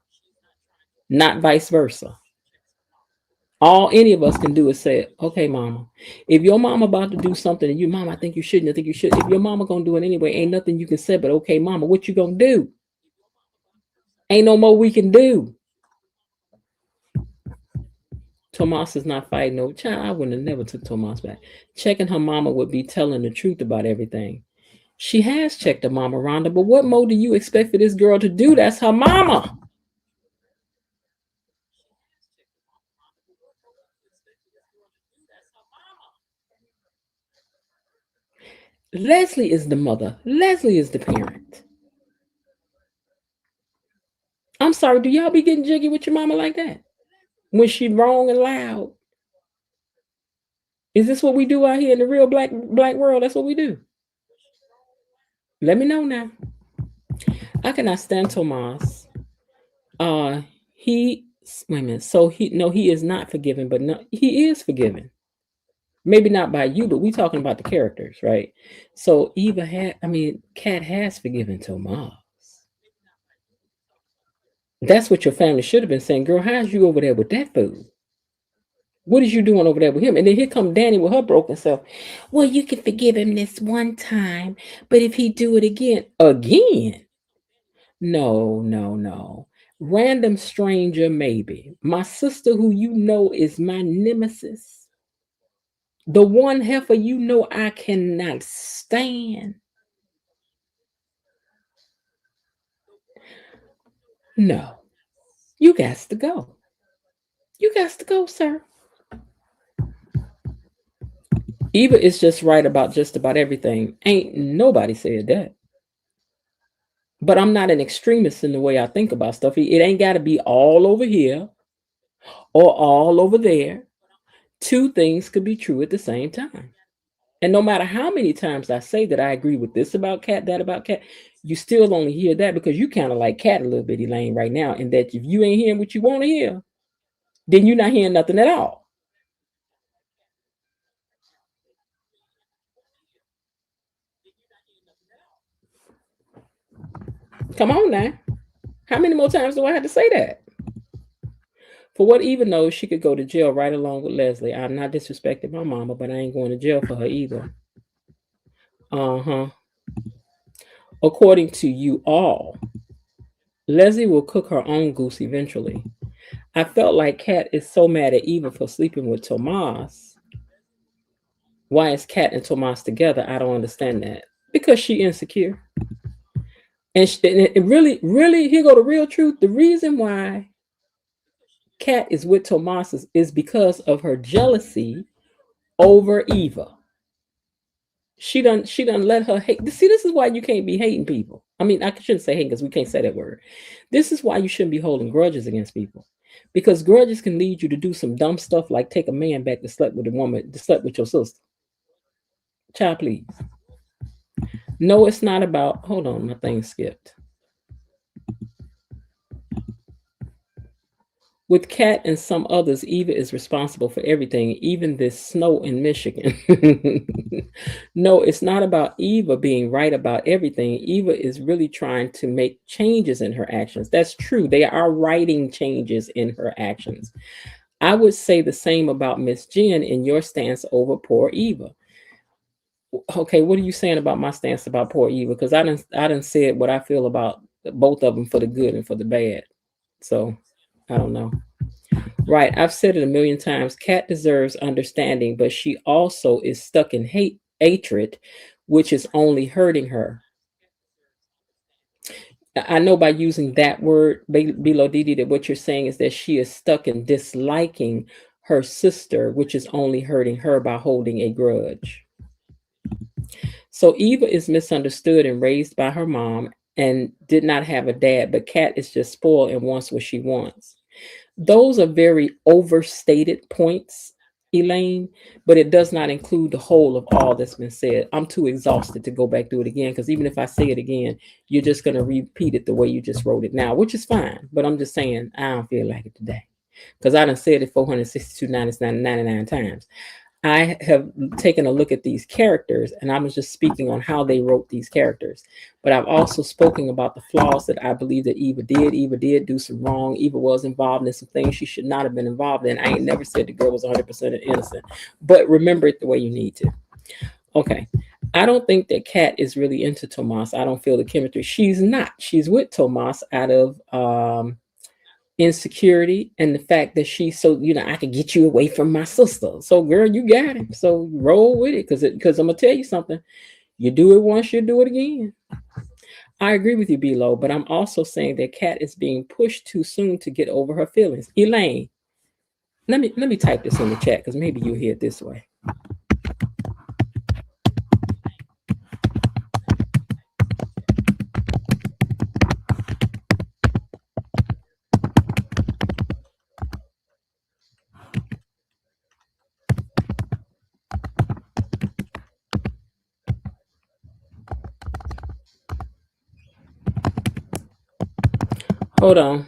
not vice versa. All any of us can do is say, okay, mama, if your mama about to do something and you, mama, I think you shouldn't, I think you should. If your mama gonna do it anyway, ain't nothing you can say but, okay, mama, what you gonna do? Ain't no more we can do. Tomas is not fighting no child. I wouldn't have never took Tomas back. Checking her mama would be telling the truth about everything. She has checked her mama, Rhonda, but what more do you expect for this girl to do? That's her mama. Leslie is the mother. Leslie is the parent. I'm sorry, do y'all be getting jiggy with your mama like that? When she wrong and loud? Is this what we do out here in the real black world? That's what we do. Let me know now. I cannot stand Tomas. He is not forgiven, but no, he is forgiven. Maybe not by you, but we talking about the characters, right? So Kat has forgiven Tomas. That's what your family should have been saying. Girl, how's you over there with that food? What is you doing over there with him? And then here come Danny with her broken self. Well, you can forgive him this one time, but if he do it again, no, no, no. Random stranger, maybe. My sister, who you know is my nemesis, the one heifer you know I cannot stand. No, you got to go. You got to go, sir. Eva is just right about just about everything. Ain't nobody said that. But I'm not an extremist in the way I think about stuff. It ain't got to be all over here or all over there. Two things could be true at the same time. And no matter how many times I say that I agree with this about Cat, that about Cat, you still only hear that because you kind of like Cat a little bit, Elaine, right now. And that if you ain't hearing what you want to hear, then you're not hearing nothing at all. Come on now. How many more times do I have to say that? For what Eva knows, she could go to jail right along with Leslie. I'm not disrespecting my mama, but I ain't going to jail for her either. Uh-huh. According to you all, Leslie will cook her own goose eventually. I felt like Kat is so mad at Eva for sleeping with Tomas. Why is Kat and Tomas together? I don't understand that. Because she insecure. And really, really, here go the real truth. The reason why Kat is with Tomas is because of her jealousy over Eva. She done let her hate. See, this is why you can't be hating people. I mean, I shouldn't say hate because we can't say that word. This is why you shouldn't be holding grudges against people. Because grudges can lead you to do some dumb stuff like take a man back that slept with a woman, that slept with your sister. Child, please. No, it's not about, hold on, my thing skipped. With Kat and some others, Eva is responsible for everything, even this snow in Michigan. No, it's not about Eva being right about everything. Eva is really trying to make changes in her actions. That's true. They are writing changes in her actions. I would say the same about Miss Jen in your stance over poor Eva. Okay, what are you saying about my stance about poor Eva? Because I didn't say what I feel about both of them for the good and for the bad. So I don't know. Right. I've said it a million times. Kat deserves understanding, but she also is stuck in hatred, which is only hurting her. I know by using that word, below Didi, that what you're saying is that she is stuck in disliking her sister, which is only hurting her by holding a grudge. So Eva is misunderstood and raised by her mom and did not have a dad, but Kat is just spoiled and wants what she wants. Those are very overstated points, Elaine, but it does not include the whole of all that's been said. I'm too exhausted to go back through it again because even if I say it again, you're just going to repeat it the way you just wrote it now, which is fine. But I'm just saying I don't feel like it today because I done said it 462,99 times. I have taken a look at these characters and I was just speaking on how they wrote these characters. But I've also spoken about the flaws that I believe that Eva did. Eva did do some wrong. Eva was involved in some things she should not have been involved in. I ain't never said the girl was 100% innocent. But remember it the way you need to. Okay. I don't think that Kat is really into Tomas. I don't feel the chemistry. She's not. She's with Tomas out of insecurity and the fact that she's so, I can get you away from my sister. So girl, you got him. So roll with it because I'm gonna tell you something. You do it once, you do it again. I agree with you, B-Lo, but I'm also saying that Kat is being pushed too soon to get over her feelings. Elaine, let me type this in the chat because maybe you'll hear it this way. Hold on.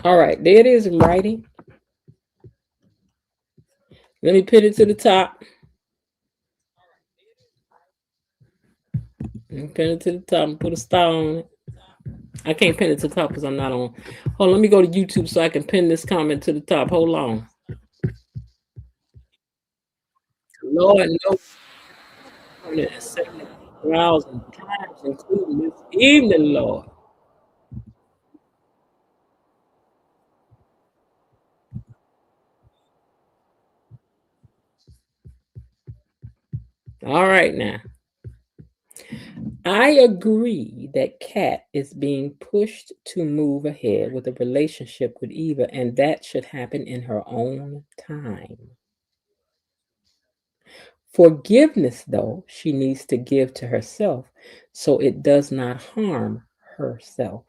All right, there it is in writing. Let me pin it to the top. Pin it to the top and put a star on it. I can't pin it to the top because I'm not on. Hold on, let me go to YouTube so I can pin this comment to the top. Hold on. Lord knows 170,000 times, including this evening, Lord. All right, now. I agree that Kat is being pushed to move ahead with a relationship with Eva, and that should happen in her own time. Forgiveness, though, she needs to give to herself so it does not harm herself.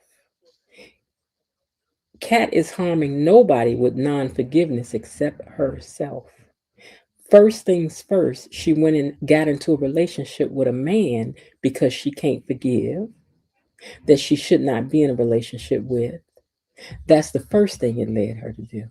Kat is harming nobody with non forgiveness except herself. First things first, she went and got into a relationship with a man because she can't forgive, that she should not be in a relationship with. That's the first thing it led her to do.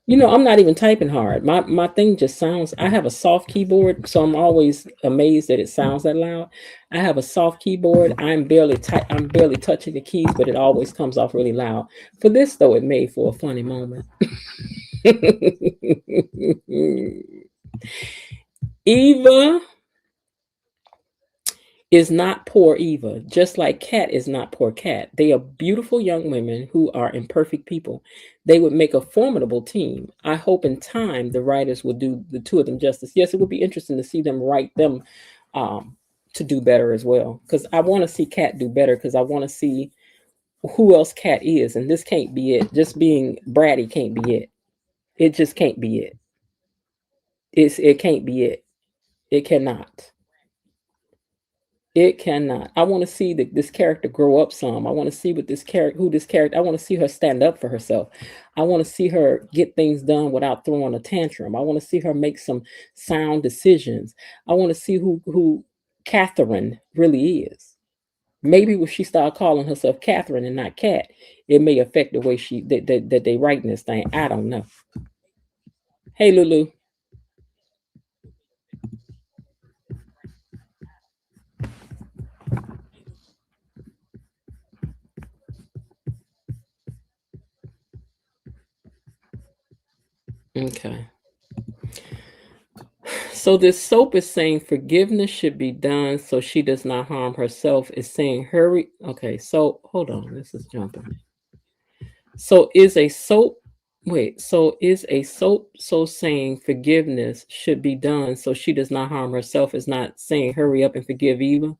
You know, I'm not even typing hard. My thing just sounds. I have a soft keyboard, so I'm always amazed that it sounds that loud. I have a soft keyboard. I'm barely touching the keys, but it always comes off really loud. For this though, it made for a funny moment. Eva is not poor Eva, just like Kat is not poor Kat. They are beautiful young women who are imperfect people. They would make a formidable team. I hope in time the writers will do the two of them justice. Yes, it would be interesting to see them write them to do better as well. Because I want to see Kat do better, because I want to see who else Kat is. And this can't be it. Just being bratty can't be it. It just can't be it. It can't be it. It cannot. It cannot. I want to see this character grow up some. I want to see who this character. I want to see her stand up for herself. I want to see her get things done without throwing a tantrum. I want to see her make some sound decisions. I want to see who Catherine really is. Maybe if she start calling herself Catherine and not Kat, it may affect the way that they write this thing. I don't know. Hey, Lulu. Okay. So this soap is saying forgiveness should be done so she does not harm herself. It's saying hurry. Okay, so hold on. This is jumping. So is a soap so saying forgiveness should be done so she does not harm herself is not saying hurry up and forgive Eva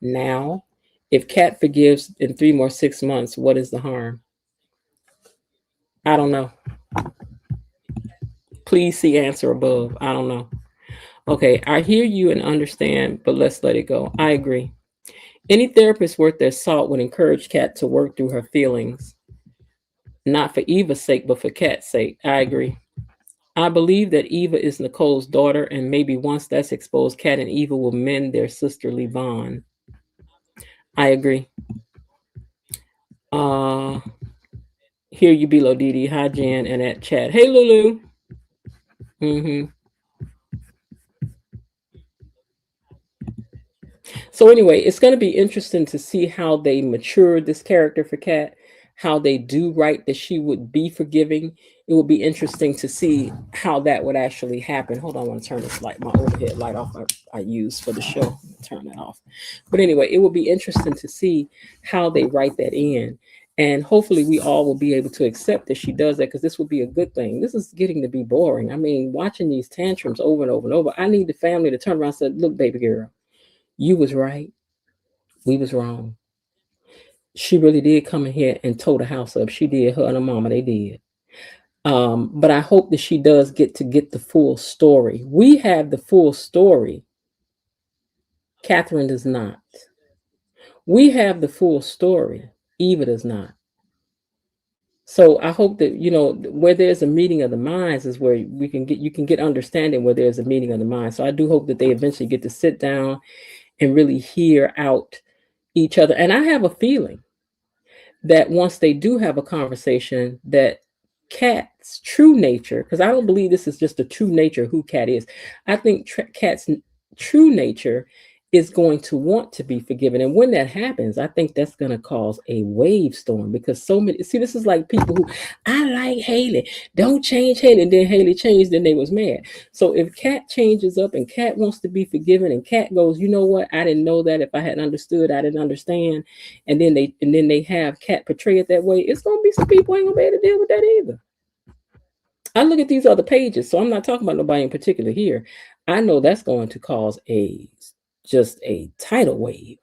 now? If Kat forgives in 6 months, what is the harm? I don't know. Please see answer above. I don't know. Okay, I hear you and understand, but let's let it go. I agree. Any therapist worth their salt would encourage Kat to work through her feelings, not for Eva's sake, but for Kat's sake. I agree. I believe that Eva is Nicole's daughter, and maybe once that's exposed, Kat and Eva will mend their sisterly bond. I agree. Uh, Here you below Didi. Hi, Jan, and at chat. Hey, Lulu. Mm-hmm. So anyway, it's going to be interesting to see how they mature this character for Kat, how they do write that she would be forgiving. It will be interesting to see how that would actually happen. Hold on, I want to turn this light, my overhead light off I use for the show. Turn that off. But anyway, it will be interesting to see how they write that in. And hopefully we all will be able to accept that she does that, because this will be a good thing. This is getting to be boring. I mean, watching these tantrums over and over and over. I need the family to turn around and say, look, baby girl, you was right. We was wrong. She really did come in here and tow the house up. She did. Her and her mama, they did. But I hope that she does get the full story. We have the full story. Catherine does not. We have the full story. Eva does not. So I hope that, where there's a meeting of the minds is where you can get understanding where there's a meeting of the minds. So I do hope that they eventually get to sit down and really hear out each other. And I have a feeling that once they do have a conversation, that Cat's true nature, because I don't believe this is just the true nature of who Cat is. I think Cat's true nature is going to want to be forgiven. And when that happens, I think that's going to cause a wave storm, because so many, see, this is like people who, I like Haley, don't change Haley. And then Haley changed, then they was mad. So if Cat changes up and Cat wants to be forgiven, and Cat goes, you know what, I didn't know that. If I hadn't understood, I didn't understand. And then they have Cat portray it that way, it's going to be some people ain't going to be able to deal with that either. I look at these other pages, so I'm not talking about nobody in particular here. I know that's going to cause just a tidal wave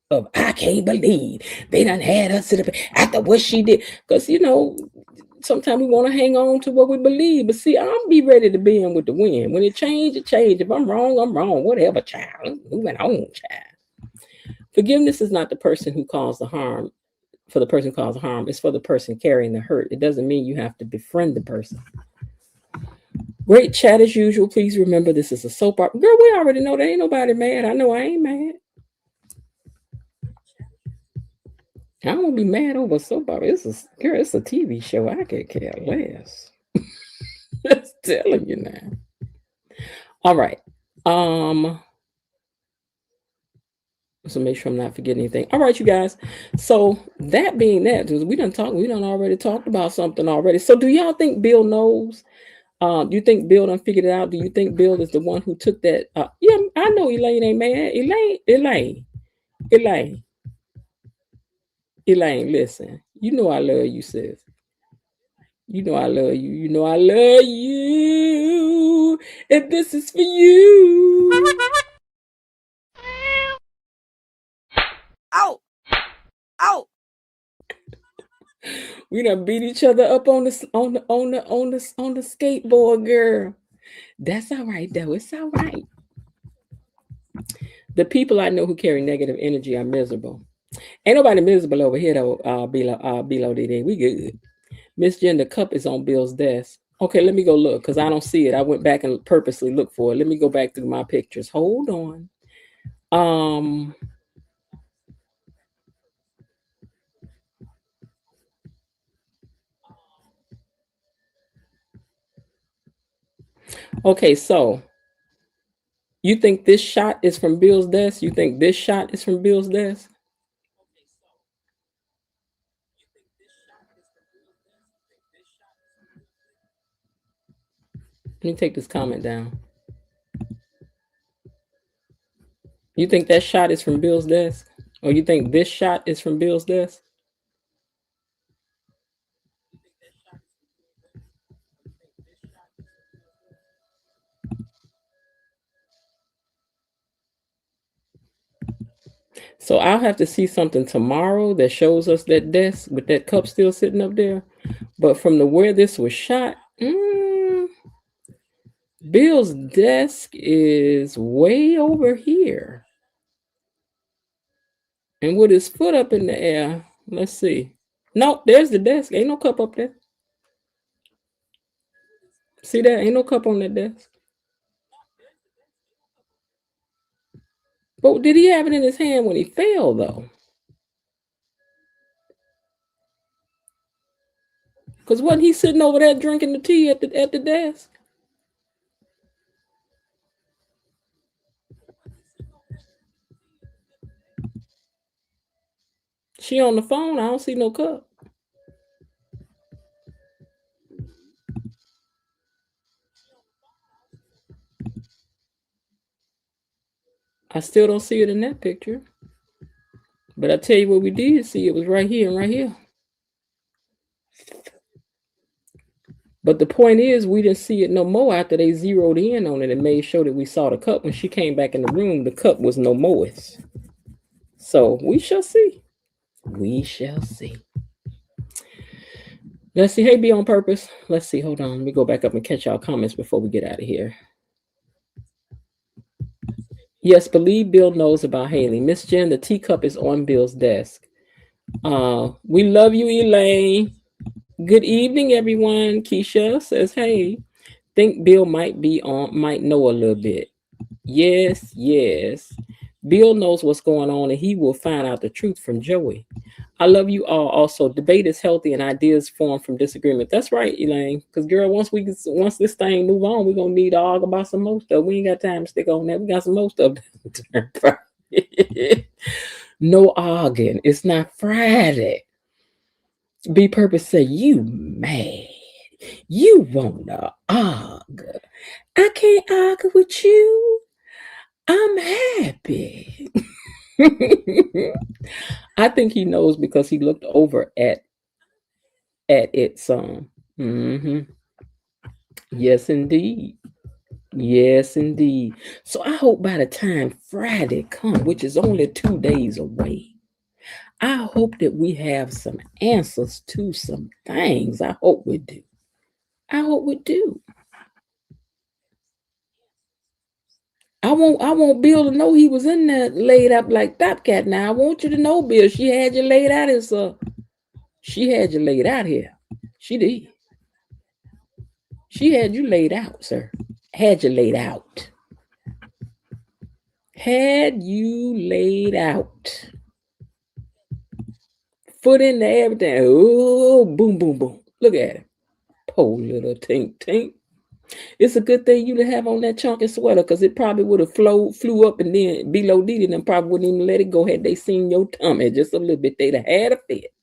of, I can't believe they done had us after what she did. Because, sometimes we want to hang on to what we believe. But see, I'm be ready to be in with the wind. When it change, it change. If I'm wrong, I'm wrong. Whatever, child. Moving on, child. Forgiveness is not the person who caused the harm. For the person who caused the harm, it's for the person carrying the hurt. It doesn't mean you have to befriend the person. Great chat as usual. Please remember, this is a soap opera. Girl, we already know there ain't nobody mad. I know I ain't mad. I won't be mad over soap opera. It's a TV show. I could care less. Just telling you now. All right. So make sure I'm not forgetting anything. All right, you guys. So that being that, we done already talked about something already. So do y'all think Bill knows? Do you think Bill done figured it out? Do you think Bill is the one who took that? Yeah, I know Elaine ain't mad. Elaine, listen. You know I love you, sis. You know I love you. You know I love you. And this is for you. Ow! We done beat each other up on the skateboard, girl. That's all right, though. It's all right. The people I know who carry negative energy are miserable. Ain't nobody miserable over here, though, below DD. We good. Miss Jen, the cup is on Bill's desk. Okay, let me go look, because I don't see it. I went back and purposely looked for it. Let me go back through my pictures. Hold on. Okay, so you think this shot is from Bill's desk? You think this shot is from Bill's desk? Let me take this comment down. You think that shot is from Bill's desk? Or you think this shot is from Bill's desk? So I'll have to see something tomorrow that shows us that desk with that cup still sitting up there. But from where this was shot, Bill's desk is way over here. And with his foot up in the air, let's see. Nope, there's the desk. Ain't no cup up there. See that? Ain't no cup on that desk. But did he have it in his hand when he fell, though? Because wasn't he sitting over there drinking the tea at the desk? She on the phone. I don't see no cup. I still don't see it in that picture. But I tell you what we did see. It was right here and right here. But the point is, we didn't see it no more after they zeroed in on it and made sure that we saw the cup. When she came back in the room, the cup was no more. So we shall see. We shall see. Let's see. Hey, be on purpose. Let's see. Hold on. Let me go back up and catch y'all comments before we get out of here. Yes, believe Bill knows about Haley. Miss Jen, the teacup is on Bill's desk. We love you, Elaine. Good evening, everyone. Keisha says, hey, think Bill might know a little bit. Yes. Bill knows what's going on and he will find out the truth from Joey. I love you all. Also, debate is healthy and ideas form from disagreement. That's right, Elaine. Because girl, once this thing move on, we're gonna need to argue about some more stuff. We ain't got time to stick on that. We got some more stuff to turn Friday. No arguing. It's not Friday. Be purpose say you mad. You wanna argue. I can't argue with you. I'm happy. I think he knows because he looked over at it some. Yes, indeed. Yes, indeed. So I hope by the time Friday comes, which is only 2 days away, I hope that we have some answers to some things. I hope we do. I hope we do. I want Bill to know he was in there laid up like Top Cat. Now I want you to know, Bill, she had you laid out as she had you laid out here. She did. She had you laid out, sir. Had you laid out. Had you laid out. Foot in the everything. Oh, boom, boom, boom. Look at it. Poor little tink tink. It's a good thing you to have on that chunky sweater because it probably would have flew up and then below Didi and probably wouldn't even let it go had they seen your tummy just a little bit. They'd have had a fit.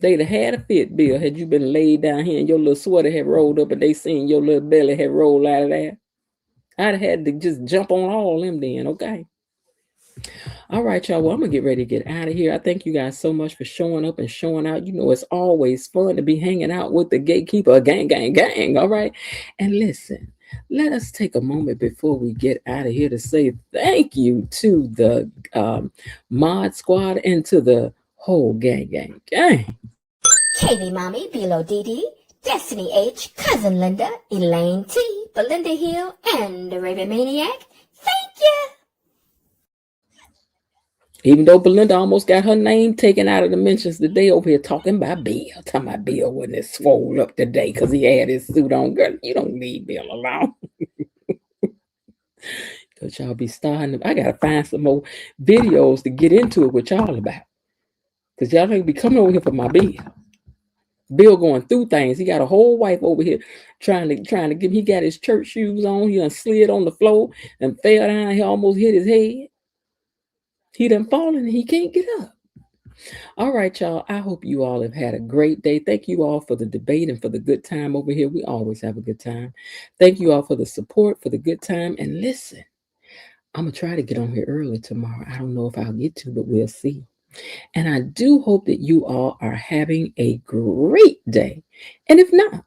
They'd have had a fit, Bill, had you been laid down here and your little sweater had rolled up and they seen your little belly had rolled out of there. I'd have had to just jump on all them then, okay? All right, y'all. Well, I'm going to get ready to get out of here. I thank you guys so much for showing up and showing out. You know, it's always fun to be hanging out with the Gatekeeper gang, gang, gang. All right. And listen, let us take a moment before we get out of here to say thank you to the Mod Squad and to the whole gang, gang, gang. Katie Mommy, Bilo Didi, Destiny H, Cousin Linda, Elaine T, Belinda Hill, and the Raven Maniac. Thank you. Even though Belinda almost got her name taken out of the mentions today, over here talking about Bill. Talking about Bill wasn't as swole up today because he had his suit on. Girl, you don't leave Bill alone. Because y'all be starting. I got to find some more videos to get into it with y'all about. Because y'all ain't be coming over here for my Bill. Bill going through things. He got a whole wife over here trying to give. He got his church shoes on. He done slid on the floor and fell down. He almost hit his head. He done fallen and he can't get up. All right, y'all. I hope you all have had a great day. Thank you all for the debate and for the good time over here. We always have a good time. Thank you all for the support, for the good time. And listen, I'm going to try to get on here early tomorrow. I don't know if I'll get to, but we'll see. And I do hope that you all are having a great day. And if not,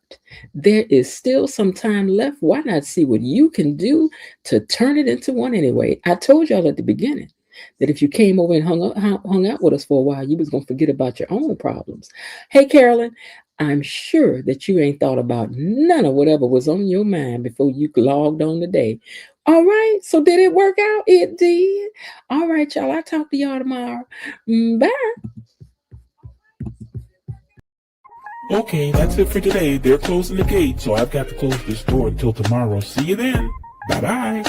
there is still some time left. Why not see what you can do to turn it into one anyway? I told y'all at the beginning that if you came over and hung out with us for a while, you was going to forget about your own problems. Hey, Carolyn, I'm sure that you ain't thought about none of whatever was on your mind before you logged on today. All right. So did it work out? It did. All right, y'all. I'll talk to y'all tomorrow. Bye. Okay, that's it for today. They're closing the gate, so I've got to close this door until tomorrow. See you then. Bye-bye.